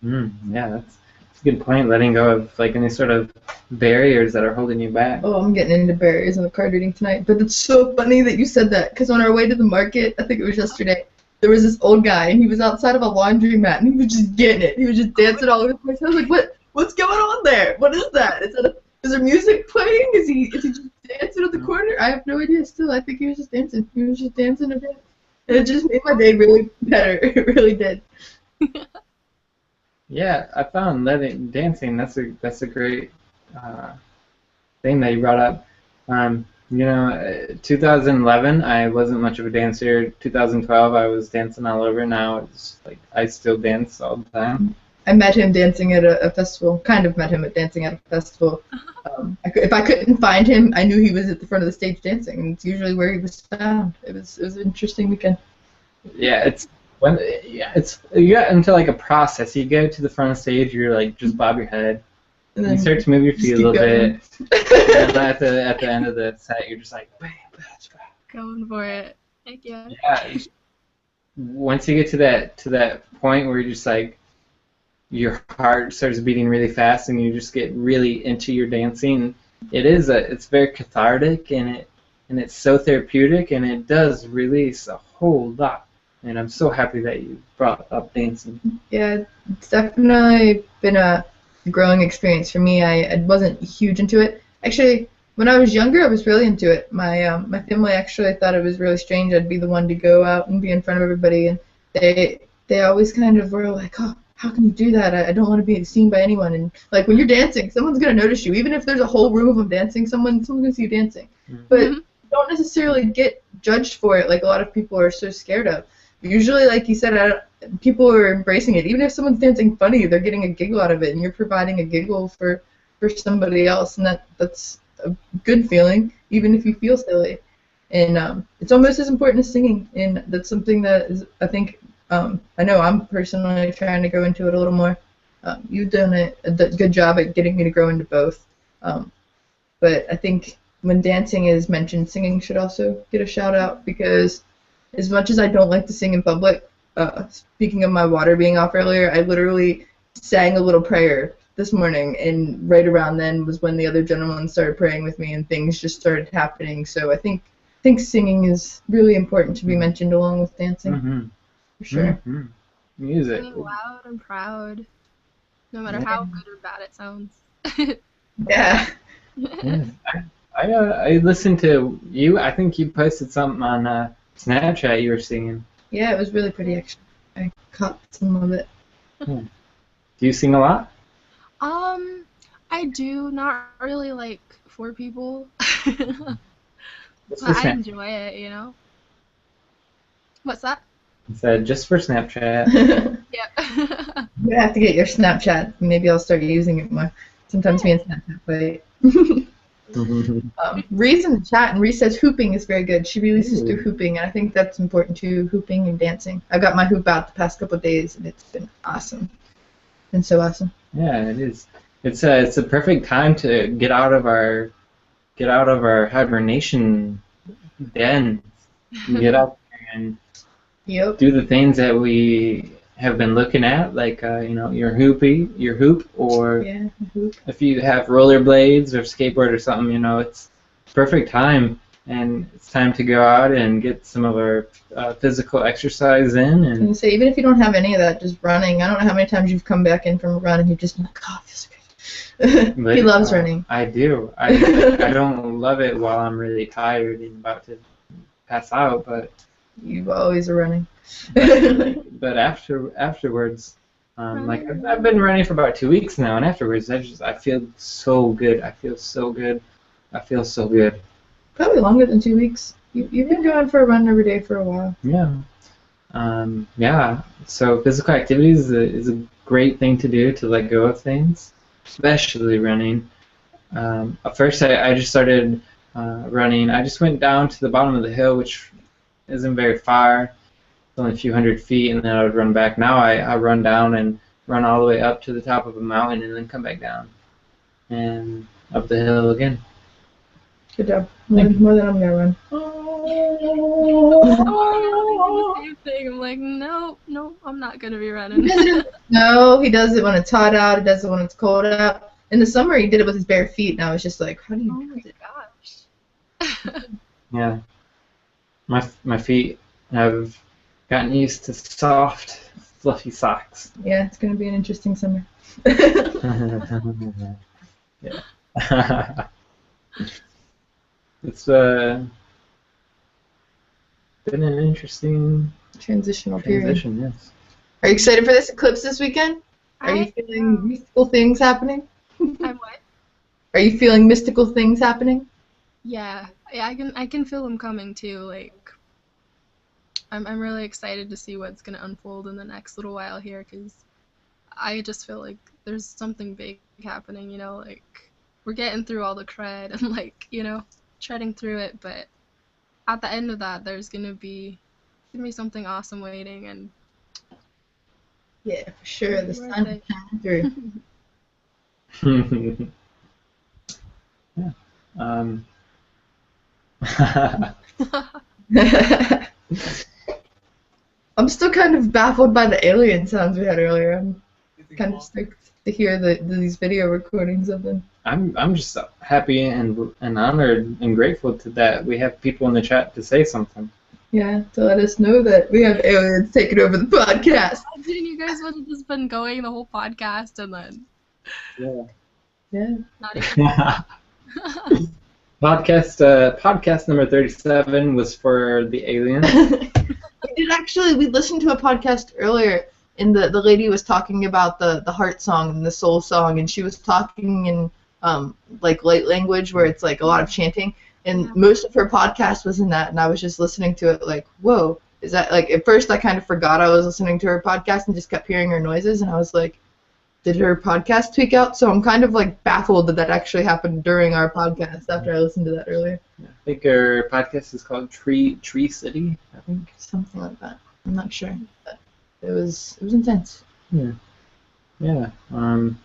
Yeah, that's a good point. Letting go of like any sort of barriers that are holding you back. Oh, I'm getting into barriers in the card reading tonight. But it's so funny that you said that, because on our way to the market, I think it was yesterday, there was this old guy, and he was outside of a laundromat, and he was just getting it. He was just dancing all over the place. I was like, what's going on there? What is that? Is there music playing? Is he just dancing at the corner? I have no idea still. I think he was just dancing. He was just dancing a bit. And it just made my day really better. It really did. Yeah, I found dancing. That's a great thing that you brought up. 2011, I wasn't much of a dancer. 2012, I was dancing all over. Now it's like I still dance all the time. I met him dancing at a festival. Kind of met him dancing at a festival. If I couldn't find him, I knew he was at the front of the stage dancing, and it's usually where he was found. It was an interesting weekend. Yeah, you get into like a process. You go to the front of the stage, you're like just bob your head, and then you start to move your feet a little bit. And then at the end of the set, you're just like, bam, Going for it. Heck yeah. Yeah. Once you get to that point where you're just like, your heart starts beating really fast and you just get really into your dancing. It's very cathartic, and it's so therapeutic, and it does release a whole lot. And I'm so happy that you brought up dancing. Yeah, it's definitely been a growing experience for me. I wasn't huge into it. Actually, when I was younger, I was really into it. My family actually thought it was really strange I'd be the one to go out and be in front of everybody, and they always kind of were like, oh, how can you do that? I don't want to be seen by anyone. And like when you're dancing, someone's gonna notice you. Even if there's a whole room of them dancing, someone's gonna see you dancing. But you don't necessarily get judged for it like a lot of people are so scared of. Usually, like you said, people are embracing it. Even if someone's dancing funny, they're getting a giggle out of it, and you're providing a giggle for somebody else, and that's a good feeling, even if you feel silly. And it's almost as important as singing, and that's something that is, I think, I know I'm personally trying to go into it a little more. You've done a good job at getting me to grow into both. But I think when dancing is mentioned, singing should also get a shout out, because as much as I don't like to sing in public, speaking of my water being off earlier, I literally sang a little prayer this morning, and right around then was when the other gentleman started praying with me, and things just started happening. So I think singing is really important to be mentioned along with dancing, for sure. Music. Singing loud and proud, no matter how good or bad it sounds. Yeah. Yeah. I listened to you. I think you posted something on Snapchat you were singing. Yeah, it was really pretty, actually. I caught some of it. Do you sing a lot? I do, not really like for people. Just But for I Snap. enjoy it, you know? What's that? I said just for Snapchat. Yep. You have to get your Snapchat. Maybe I'll start using it more. Sometimes me and Snapchat play. Ree's in the chat, and Ree says hooping is very good. She releases through hooping, and I think that's important too, hooping and dancing. I got my hoop out the past couple of days, and it's been awesome. Been so awesome. Yeah, it is. It's a perfect time to get out of our hibernation den. Get out there and do the things that we have been looking at, like your hoop, or hoop. if you have rollerblades or skateboard or something, it's perfect time, and it's time to go out and get some of our physical exercise in. And I can say, even if you don't have any of that, just running. I don't know how many times you've come back in from a run and you've just been like, oh, it feels good. He loves running. I do. I don't love it while I'm really tired and about to pass out, but you always are running. but afterwards, like I've been running for about 2 weeks now, and afterwards I feel so good. I feel so good. Probably longer than 2 weeks. You've been going for a run every day for a while. Yeah. Yeah. So physical activities is a great thing to do to let go of things, especially running. At first, I just started running. I just went down to the bottom of the hill, which isn't very far. It's only a few hundred feet, and then I would run back. Now I run down and run all the way up to the top of a mountain, and then come back down and up the hill again. Good job. More than I'm gonna run. Same thing. I'm like, no, I'm not gonna be running. No, he does it when it's hot out. He does it when it's cold out. In the summer, he did it with his bare feet, and I was just like, how do you do it? Gosh. Yeah. My feet have gotten used to soft, fluffy socks. Yeah, it's gonna be an interesting summer. Yeah. It's been an interesting transition period. Yes. Are you excited for this eclipse this weekend? Are you feeling mystical things happening? I'm what? Are you feeling mystical things happening? Yeah, I can feel them coming too. Like, I'm really excited to see what's gonna unfold in the next little while here, because I just feel like there's something big happening. Like we're getting through all the crud and like treading through it, but at the end of that, there's gonna be something awesome waiting, and yeah, for sure, the sun is shining through. Yeah. I'm still kind of baffled by the alien sounds we had earlier. kind of stoked to hear these video recordings of them. I'm just happy and honored and grateful to that we have people in the chat to say something. Yeah, to let us know that we have aliens taking over the podcast. Imagine you guys would have just been going the whole podcast and then Yeah. not even. Podcast number 37 was for the aliens. We listened to a podcast earlier, and the lady was talking about the heart song and the soul song, and she was talking in like light language where it's like a lot of chanting, and most of her podcast was in that, and I was just listening to it like, whoa, is that, like, at first I kind of forgot I was listening to her podcast and just kept hearing her noises, and I was like, did her podcast tweak out? So I'm kind of like baffled that actually happened during our podcast after I listened to that earlier. I think our podcast is called Tree City, I think. Something like that. I'm not sure, but it was intense. Yeah. I'm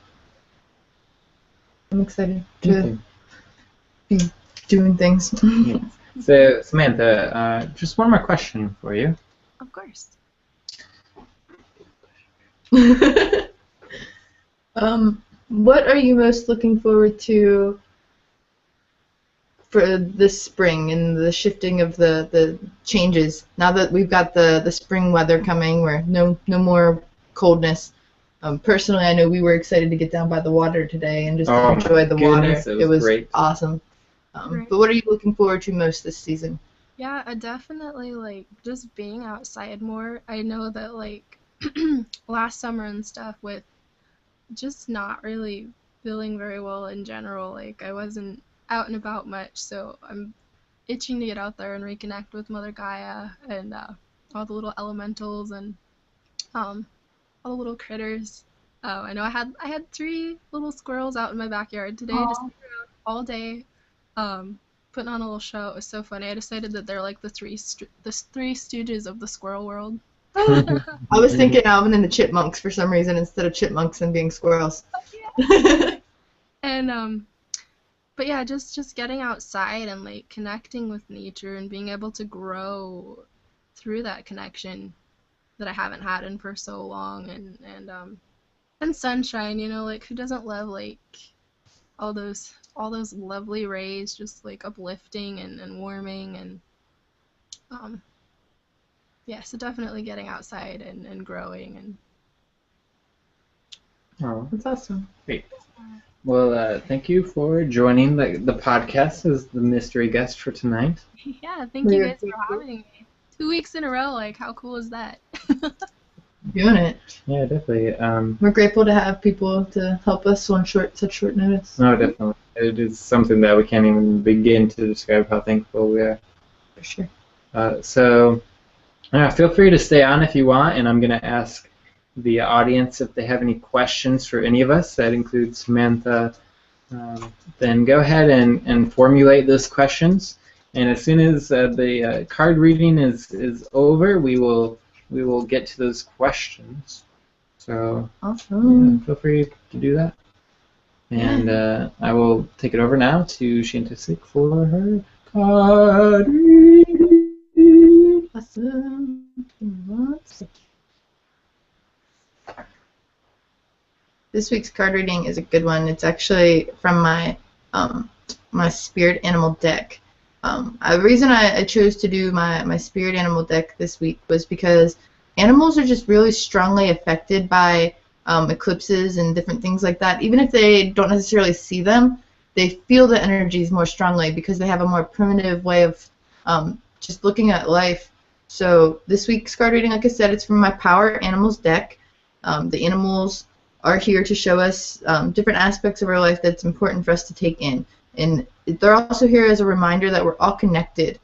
excited to be doing things. Yeah. So, Samantha, just one more question for you. Of course. What are you most looking forward to for this spring and the shifting of the changes? Now that we've got the spring weather coming, where no more coldness. Personally, I know we were excited to get down by the water today and just enjoy the water. It was great. Awesome. Right. But what are you looking forward to most this season? Yeah, I definitely like just being outside more. I know that like last summer and stuff with just not really feeling very well in general. Like I wasn't out and about much, so I'm itching to get out there and reconnect with Mother Gaia and all the little elementals and all the little critters. I know I had 3 little squirrels out in my backyard today, just all day, putting on a little show. It was so funny. I decided that they're like the three stooges of the squirrel world. I was thinking Alvin and the Chipmunks for some reason instead of chipmunks and being squirrels. And but yeah, just getting outside and like connecting with nature and being able to grow through that connection that I haven't had in for so long, and sunshine, you know, like who doesn't love like all those lovely rays just like uplifting and warming and yeah, so definitely getting outside and growing and That's awesome. Great. Well, thank you for joining the podcast as the mystery guest for tonight. yeah, thank you guys for having me. 2 weeks in a row, like how cool is that? Doing it. Yeah, definitely. We're grateful to have people to help us on such short notice. No, definitely. It is something that we can't even begin to describe how thankful we are. For sure. So feel free to stay on if you want, and I'm going to ask the audience if they have any questions for any of us. That includes Samantha. Then go ahead and formulate those questions. And as soon as the card reading is over, we will get to those questions. So awesome. Feel free to do that. And I will take it over now to Shantastic for her card reading. Awesome. This week's card reading is a good one. It's actually from my my spirit animal deck. The reason I chose to do my spirit animal deck this week was because animals are just really strongly affected by eclipses and different things like that. Even if they don't necessarily see them, they feel the energies more strongly because they have a more primitive way of just looking at life. So this week's card reading, like I said, it's from my Power Animals deck. The animals are here to show us different aspects of our life that's important for us to take in. And they're also here as a reminder that we're all connected.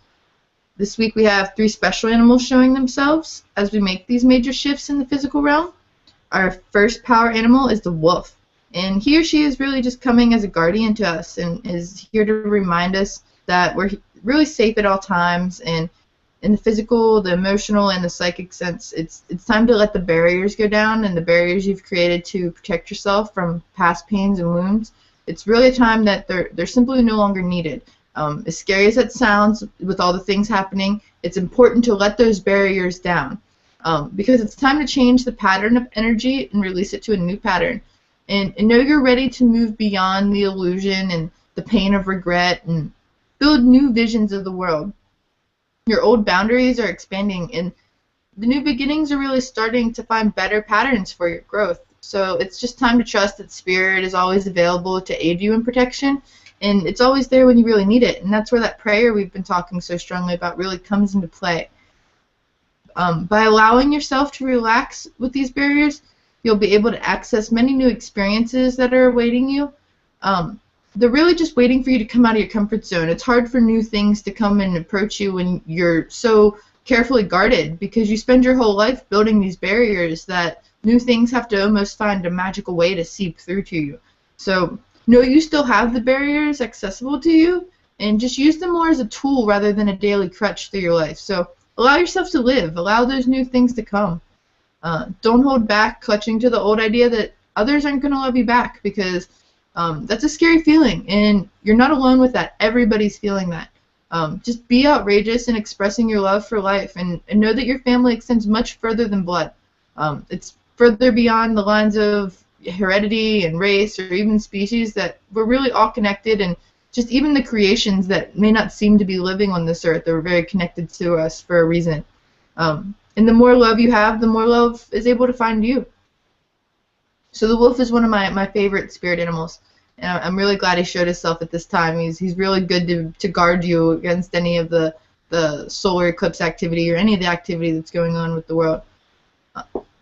This week we have 3 special animals showing themselves as we make these major shifts in the physical realm. Our first power animal is the wolf. And he or she is really just coming as a guardian to us and is here to remind us that we're really safe at all times. And in the physical, the emotional, and the psychic sense, it's time to let the barriers go down and the barriers you've created to protect yourself from past pains and wounds. It's really a time that they're simply no longer needed. As scary as that sounds, with all the things happening, it's important to let those barriers down. because it's time to change the pattern of energy and release it to a new pattern. And know you're ready to move beyond the illusion and the pain of regret and build new visions of the world. Your old boundaries are expanding, and the new beginnings are really starting to find better patterns for your growth. So it's just time to trust that Spirit is always available to aid you in protection, and it's always there when you really need it. And that's where that prayer we've been talking so strongly about really comes into play. By allowing yourself to relax with these barriers, you'll be able to access many new experiences that are awaiting you. They're really just waiting for you to come out of your comfort zone. It's hard for new things to come and approach you when you're so carefully guarded, because you spend your whole life building these barriers that new things have to almost find a magical way to seep through to you. So know you still have the barriers accessible to you, and just use them more as a tool rather than a daily crutch through your life. So allow yourself to live. Allow those new things to come. Don't hold back clutching to the old idea that others aren't going to love you back, because that's a scary feeling, and you're not alone with that. Everybody's feeling that. Just be outrageous in expressing your love for life, and know that your family extends much further than blood. It's further beyond the lines of heredity and race or even species, that we're really all connected, and just even the creations that may not seem to be living on this earth are very connected to us for a reason. And the more love you have, the more love is able to find you. So the wolf is one of my favorite spirit animals, and I'm really glad he showed himself at this time. He's really good to guard you against any of the solar eclipse activity or any of the activity that's going on with the world.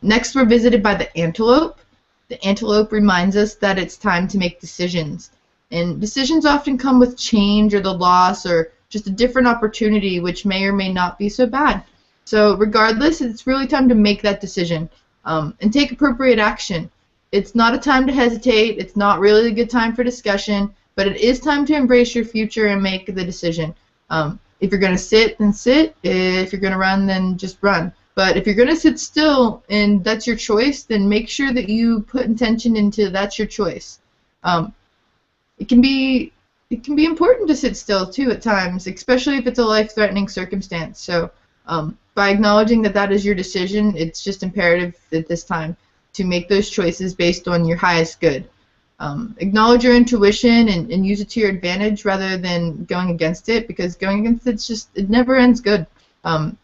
Next, we're visited by the antelope. The antelope reminds us that it's time to make decisions. And decisions often come with change or the loss or just a different opportunity, which may or may not be so bad. So regardless, it's really time to make that decision and take appropriate action. It's not a time to hesitate. It's not really a good time for discussion, but it is time to embrace your future and make the decision. If you're going to sit, then sit. If you're going to run, then just run. But if you're going to sit still and that's your choice, then make sure that you put intention into that's your choice. It can be important to sit still too at times, especially if it's a life-threatening circumstance. So by acknowledging that that is your decision, it's just imperative at this time to make those choices based on your highest good. Acknowledge your intuition and use it to your advantage rather than going against it, because going against it never ends good.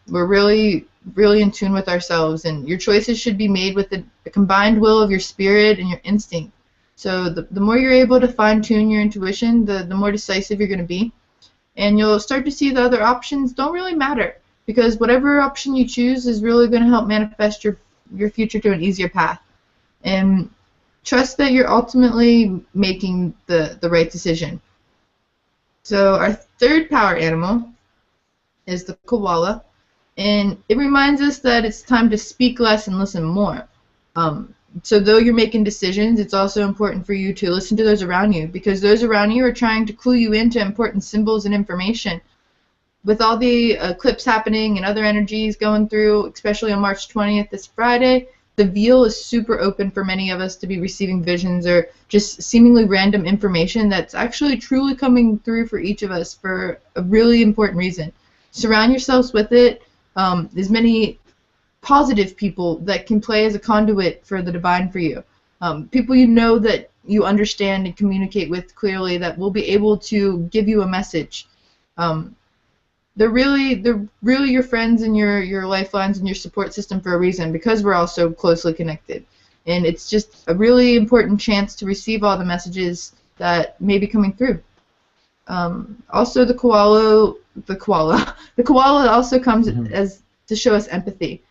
We're really in tune with ourselves, and your choices should be made with the combined will of your spirit and your instinct. So the more you're able to fine-tune your intuition, the more decisive you're going to be, and you'll start to see the other options don't really matter, because whatever option you choose is really going to help manifest your future to an easier path. And trust that you're ultimately making the right decision. So our third power animal is the koala, and it reminds us that it's time to speak less and listen more. So though you're making decisions, it's also important for you to listen to those around you, because those around you are trying to clue you into important symbols and information. With all the eclipse happening and other energies going through, especially on March 20th, this Friday, the veil is super open for many of us to be receiving visions or just seemingly random information that's actually truly coming through for each of us for a really important reason. Surround yourselves with it. There's many positive people that can play as a conduit for the divine for you. People you know that you understand and communicate with clearly, that will be able to give you a message. They're really your friends and your lifelines and your support system for a reason, because we're all so closely connected. And it's just a really important chance to receive all the messages that may be coming through. Also, the koala also comes as to show us empathy.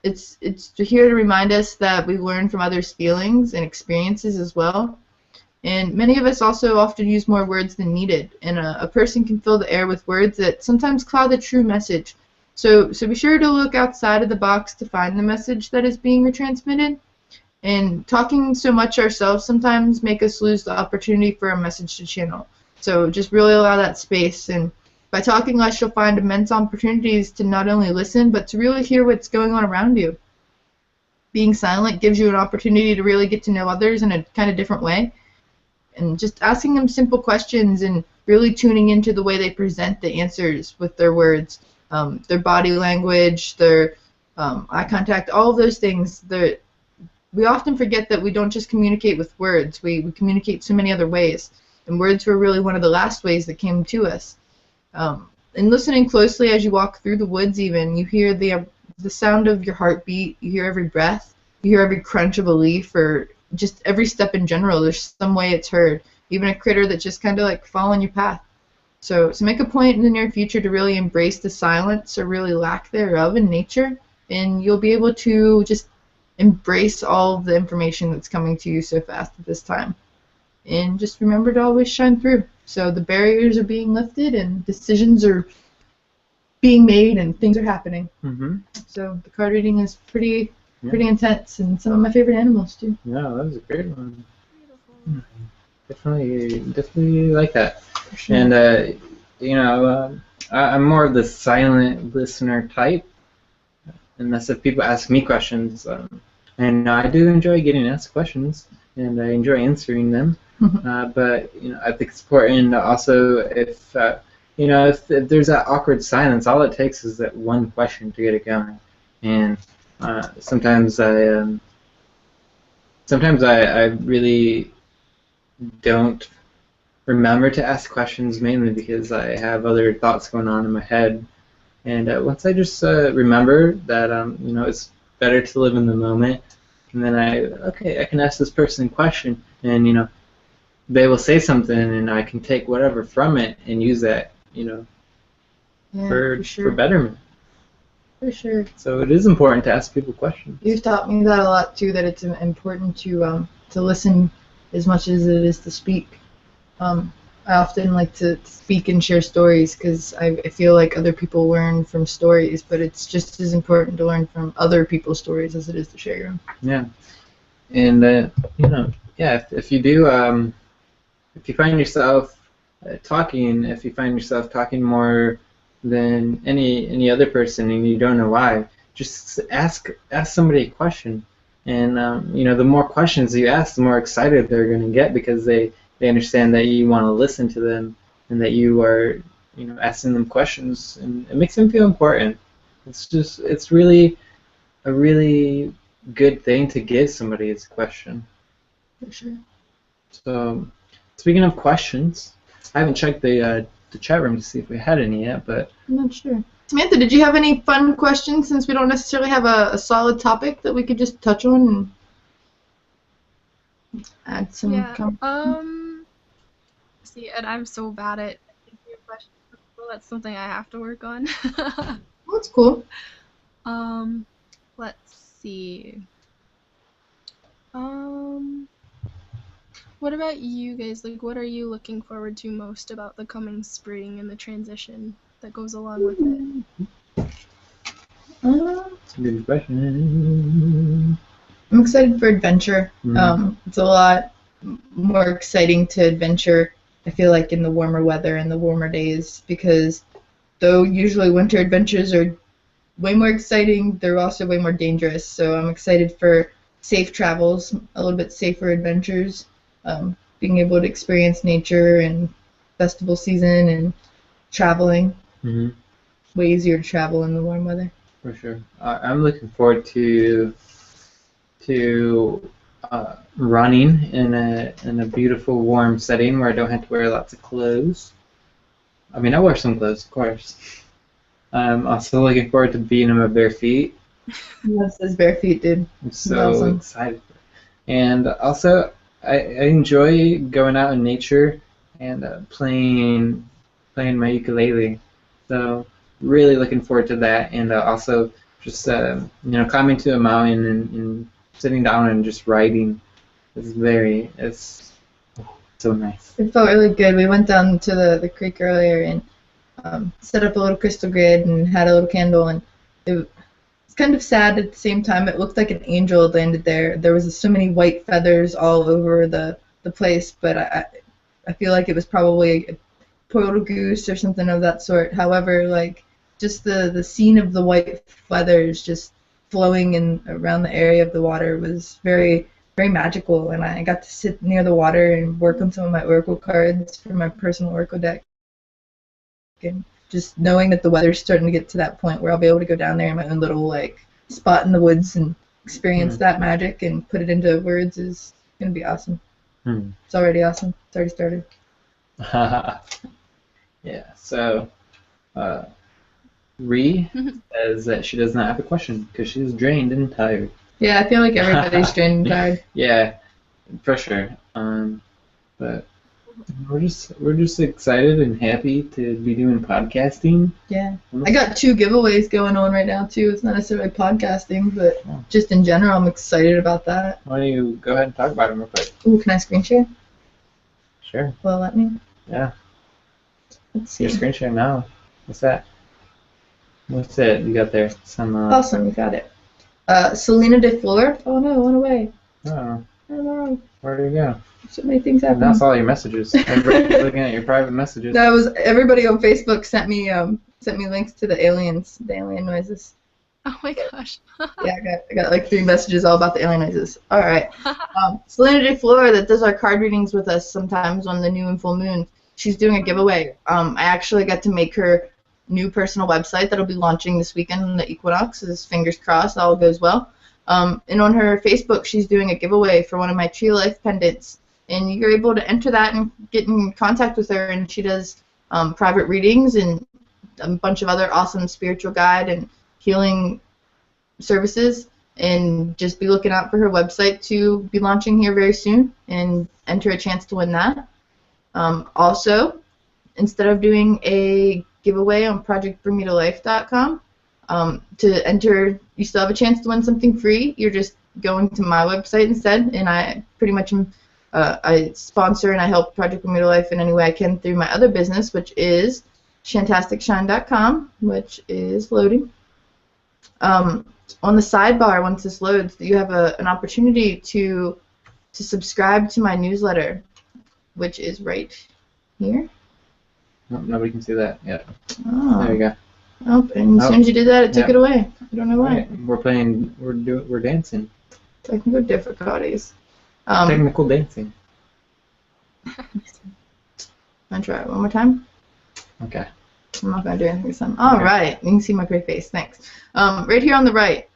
It's here to remind us that we learn from others' feelings and experiences as well. And many of us also often use more words than needed, and a person can fill the air with words that sometimes cloud the true message. So be sure to look outside of the box to find the message that is being retransmitted. And talking so much ourselves sometimes make us lose the opportunity for a message to channel. So just really allow that space, and by talking less, you'll find immense opportunities to not only listen, but to really hear what's going on around you. Being silent gives you an opportunity to really get to know others in a kind of different way. And just asking them simple questions and really tuning into the way they present the answers with their words, their body language, their eye contact, all of those things. We often forget that we don't just communicate with words. We communicate so many other ways. And words were really one of the last ways that came to us. And listening closely as you walk through the woods even, you hear the sound of your heartbeat, you hear every breath, you hear every crunch of a leaf, or just every step in general. There's some way it's heard. Even a critter that's just kind of like following your path. So make a point in the near future to really embrace the silence or really lack thereof in nature, and you'll be able to just embrace all of the information that's coming to you so fast at this time. And just remember to always shine through. So the barriers are being lifted and decisions are being made and things are happening. Mm-hmm. So the card reading is pretty intense, and some of my favorite animals too. Yeah, that was a great one. Beautiful. Definitely like that. For sure. And I'm more of the silent listener type, unless if people ask me questions. And I do enjoy getting asked questions, and I enjoy answering them. But I think it's important also if there's that awkward silence, all it takes is that one question to get it going. And sometimes I really don't remember to ask questions, mainly because I have other thoughts going on in my head. And once I just remember that it's better to live in the moment, and then I can ask this person a question, and they will say something, and I can take whatever from it and use that for betterment. For sure. So it is important to ask people questions. You've taught me that a lot too. That it's important to listen as much as it is to speak. I often like to speak and share stories because I feel like other people learn from stories, but it's just as important to learn from other people's stories as it is to share your own. Yeah, and if you do, if you find yourself talking more than any other person and you don't know why, just ask somebody a question, and the more questions you ask, the more excited they're going to get because they understand that you want to listen to them and that you are asking them questions, and it makes them feel important. It's really a really good thing to give somebody as a question. For sure. So speaking of questions, I haven't checked the chat room to see if we had any yet, but I'm not sure. Samantha, did you have any fun questions, since we don't necessarily have a solid topic that we could just touch on and add some See, and I'm so bad at thinking of questions. Well, that's something I have to work on. That's cool. Let's see. What about you guys? Like, what are you looking forward to most about the coming spring and the transition that goes along with it? That's a good question. I'm excited for adventure. It's a lot more exciting to adventure, I feel like, in the warmer weather and the warmer days, because though usually winter adventures are way more exciting, they're also way more dangerous. So I'm excited for safe travels, a little bit safer adventures, being able to experience nature and festival season and traveling. Way easier to travel in the warm weather. For sure. I'm looking forward to running in a beautiful warm setting where I don't have to wear lots of clothes. I mean, I wear some clothes, of course. I'm also looking forward to being on my bare feet. Yes, those bare feet, dude. I'm so excited. And also, I enjoy going out in nature and playing my ukulele. So really looking forward to that, and also just climbing to a mountain and sitting down and just writing. It's so nice. It felt really good. We went down to the creek earlier and set up a little crystal grid and had a little candle, and it's kind of sad at the same time. It looked like an angel had landed there. There was so many white feathers all over the place, but I feel like it was probably a turtle goose or something of that sort. However, like, just the scene of the white feathers just flowing around the area of the water was very, very magical, and I got to sit near the water and work on some of my oracle cards for my personal oracle deck. And just knowing that the weather's starting to get to that point where I'll be able to go down there in my own little, like, spot in the woods and experience that magic and put it into words is going to be awesome. It's already awesome. It's already started. Yeah, so Ree says that she does not have a question because she's drained and tired. Yeah, I feel like everybody's drained and tired. Yeah, for sure. But we're just excited and happy to be doing podcasting. Yeah. I got 2 giveaways going on right now too. It's not necessarily podcasting, but just in general, I'm excited about that. Why don't you go ahead and talk about them real quick? Ooh, can I screen share? Sure. Will it let me? Yeah. Let's see. Your screen share now. What's that? What's it you got there? Some. Awesome, you got it. Selena de Flor. Oh no, it went away. Oh. I don't know. Where did it go? So many things happening. That's all your messages. Everybody's looking at your private messages. That was everybody on Facebook sent me links to the alien noises. Oh my gosh. Yeah, I got like 3 messages all about the alien noises. All right. Selena de Flor that does our card readings with us sometimes on the new and full moon. She's doing a giveaway. I actually got to make her new personal website that'll be launching this weekend on the Equinox. So fingers crossed, all goes well. And on her Facebook, she's doing a giveaway for one of my Tree Life pendants. And you're able to enter that and get in contact with her. And she does private readings and a bunch of other awesome spiritual guide and healing services. And just be looking out for her website to be launching here very soon and enter a chance to win that. Also, instead of doing a giveaway on projectbringmetolife.com, to enter, you still have a chance to win something free. You're just going to my website instead, and I pretty much I sponsor and I help Project Bring Me to Life in any way I can through my other business, which is ShantasticShine.com, which is loading. On the sidebar, once this loads, you have an opportunity to subscribe to my newsletter, which is right here. Nope, nobody can see that yet. Oh. There you go. Oh, and as soon as you did that, it took it away. I don't know why. Right. We're dancing. Technical difficulties. Technical dancing. I'll try it one more time. Okay. I'm not going to do anything this time. All right. You can see my pretty face. Thanks. Right here on the right,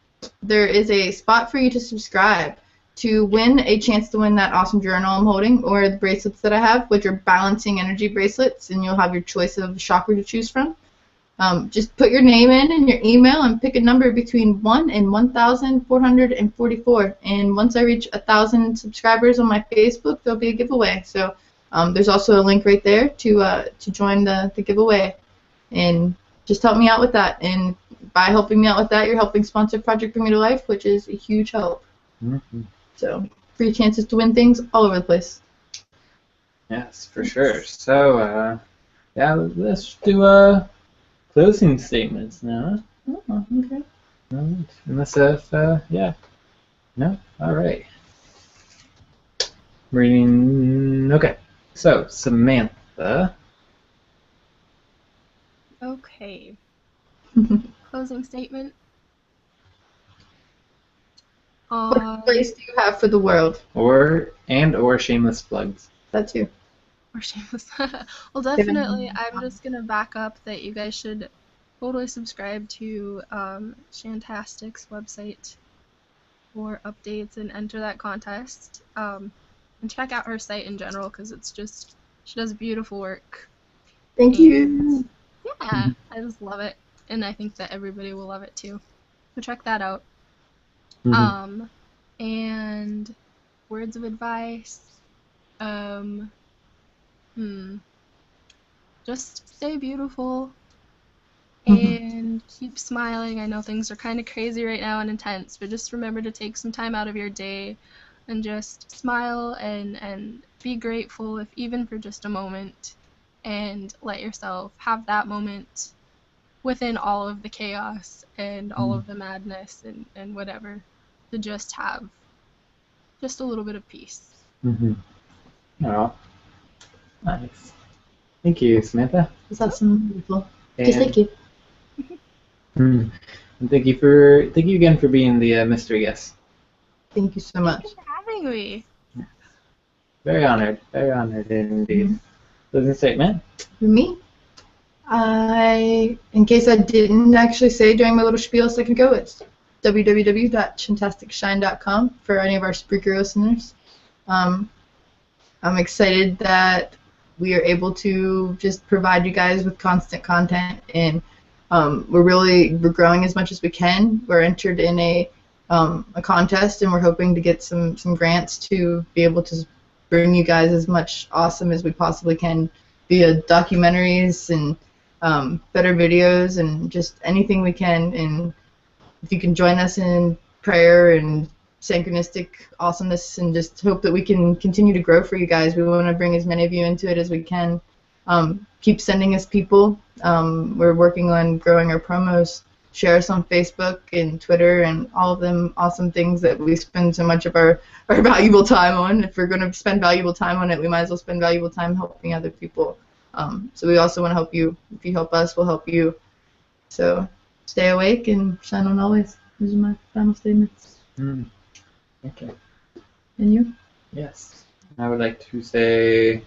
there is a spot for you to subscribe to win a chance to win that awesome journal I'm holding or the bracelets that I have, which are balancing energy bracelets, and you'll have your choice of chakra to choose from. Just put your name in and your email and pick a number between 1 and 1,444. And once I reach 1,000 subscribers on my Facebook, there'll be a giveaway. So there's also a link right there to join the giveaway. And just help me out with that. And by helping me out with that, you're helping sponsor Project Bring Me to Life, which is a huge help. Mm-hmm. So free chances to win things all over the place. Yes, for sure. So, yeah, let's do closing statements now. Oh, okay. Unless yeah. No? All right. Reading. Okay. So, Samantha. Okay. Closing statement. What advice do you have for the world? Or shameless plugs. That too. Or shameless. Well, definitely, I'm just going to back up that you guys should totally subscribe to Shantastic's website for updates and enter that contest. And check out her site in general because it's just, she does beautiful work. Thank you. Yeah, I just love it. And I think that everybody will love it too. So check that out. Mm-hmm. And words of advice. Just stay beautiful and keep smiling. I know things are kind of crazy right now and intense, but just remember to take some time out of your day and just smile and be grateful, if even for just a moment, and let yourself have that moment within all of the chaos and all of the madness and whatever, to just have just a little bit of peace. Mm-hmm. Oh, nice. Thank you, Samantha. That's awesome. Beautiful. Just thank you. And thank you again for being the mystery guest. Thank you so much. Thank you for having me. Very honored indeed. Closing statement. For me, in case I didn't actually say during my little spiel a second ago, it's www.shantasticshine.com for any of our Spreaker listeners. I'm excited that we are able to just provide you guys with constant content, and we're growing as much as we can. We're entered in a contest, and we're hoping to get some grants to be able to bring you guys as much awesome as we possibly can via documentaries and better videos and just anything we can. And if you can join us in prayer and synchronistic awesomeness, and just hope that we can continue to grow for you guys. We want to bring as many of you into it as we can. Keep sending us people. We're working on growing our promos. Share us on Facebook and Twitter and all of them awesome things that we spend so much of our valuable time on. If we're going to spend valuable time on it, we might as well spend valuable time helping other people. So we also want to help you. If you help us, we'll help you. So stay awake and shine on always. Those are my final statements. Okay. And you? Yes. I would like to say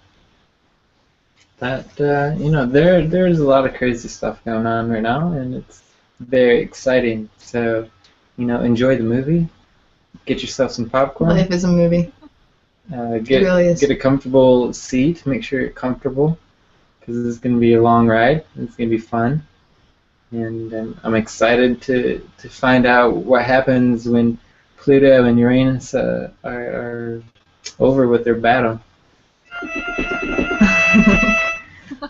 that there's a lot of crazy stuff going on right now, and it's very exciting. So, enjoy the movie. Get yourself some popcorn. Life is a movie. It really is. Get a comfortable seat. Make sure you're comfortable, because this is going to be a long ride. It's going to be fun, and I'm excited to find out what happens when Pluto and Uranus are over with their battle.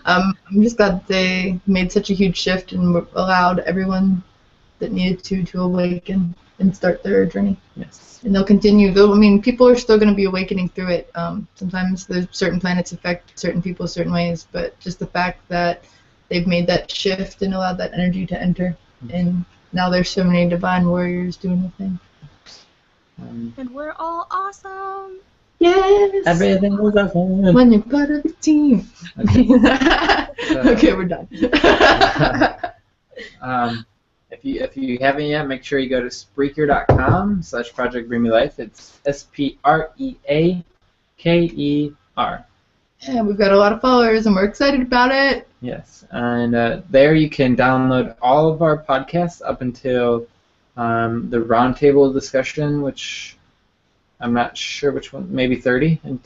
I'm just glad they made such a huge shift and allowed everyone that needed to awaken and start their journey. Yes. And they'll continue. People are still going to be awakening through it. Sometimes there's certain planets affect certain people certain ways, but just the fact that they've made that shift and allowed that energy to enter, and now there's so many divine warriors doing the thing. And we're all awesome. Yes. Everything is awesome. When you're part of the team. Okay. Okay, we're done. If you haven't yet, make sure you go to Spreaker.com/Project Bring Me Life. It's SPREAKER. Yeah, we've got a lot of followers, and we're excited about it. Yes, and there you can download all of our podcasts up until the roundtable discussion, which I'm not sure which one, maybe 30. And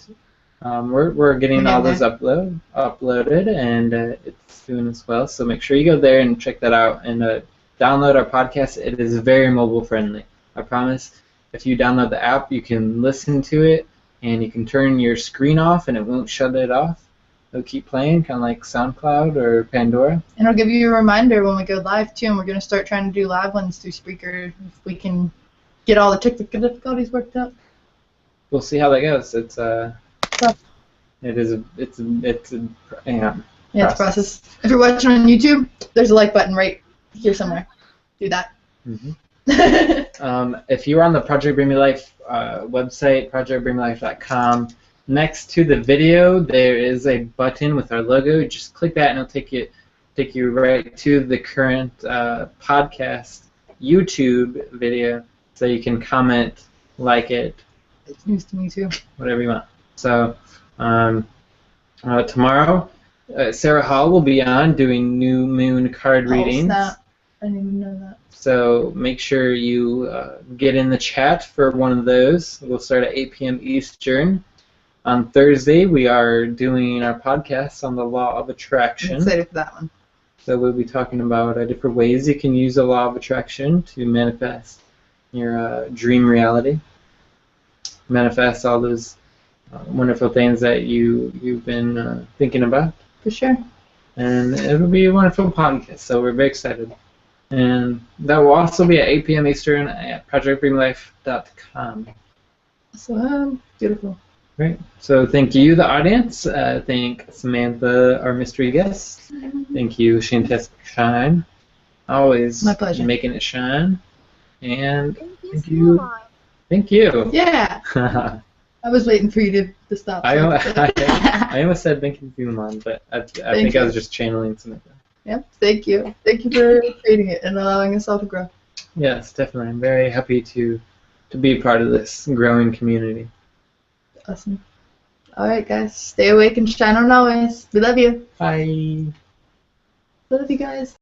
we're getting all those uploaded, and it's doing as well. So make sure you go there and check that out and download our podcast. It is very mobile friendly. I promise. If you download the app, you can listen to it, and you can turn your screen off, and it won't shut it off. It'll keep playing, kind of like SoundCloud or Pandora. And I'll give you a reminder when we go live, too, and we're going to start trying to do live ones through Spreaker if we can get all the technical difficulties worked out. We'll see how that goes. It's Tough. it's a It's a process. If you're watching on YouTube, there's a like button right here somewhere. Do that. Mm-hmm. If you're on the Project Bring Me Life website, projectbringmelife.com, next to the video there is a button with our logo. Just click that, and it'll take you right to the current podcast YouTube video, so you can comment, like it. It's news to me too. Whatever you want. So tomorrow, Sarah Hall will be on doing new moon card readings. Snap. I didn't even know that. So make sure you get in the chat for one of those. We'll start at 8 p.m. Eastern. On Thursday, we are doing our podcast on the law of attraction. I'm excited for that one. So we'll be talking about different ways you can use the law of attraction to manifest your dream reality. Manifest all those wonderful things that you've been thinking about. For sure. And it'll be a wonderful podcast, so we're very excited. And that will also be at 8 p.m. Eastern at projectbringmelife.com. So beautiful. Great. So thank you, the audience. Thank Samantha, our mystery guest. Thank you, Shantastic Shine. Always my pleasure. Making it shine. And Thank you. Thank you. Yeah. I was waiting for you to stop. I almost said thank you, Selomon, but I think I was just channeling Samantha. Yep. Thank you. Thank you for creating it and allowing us all to grow. Yes, definitely. I'm very happy to be a part of this growing community. Awesome. All right, guys. Stay awake and shine on always. We love you. Bye. Love you guys.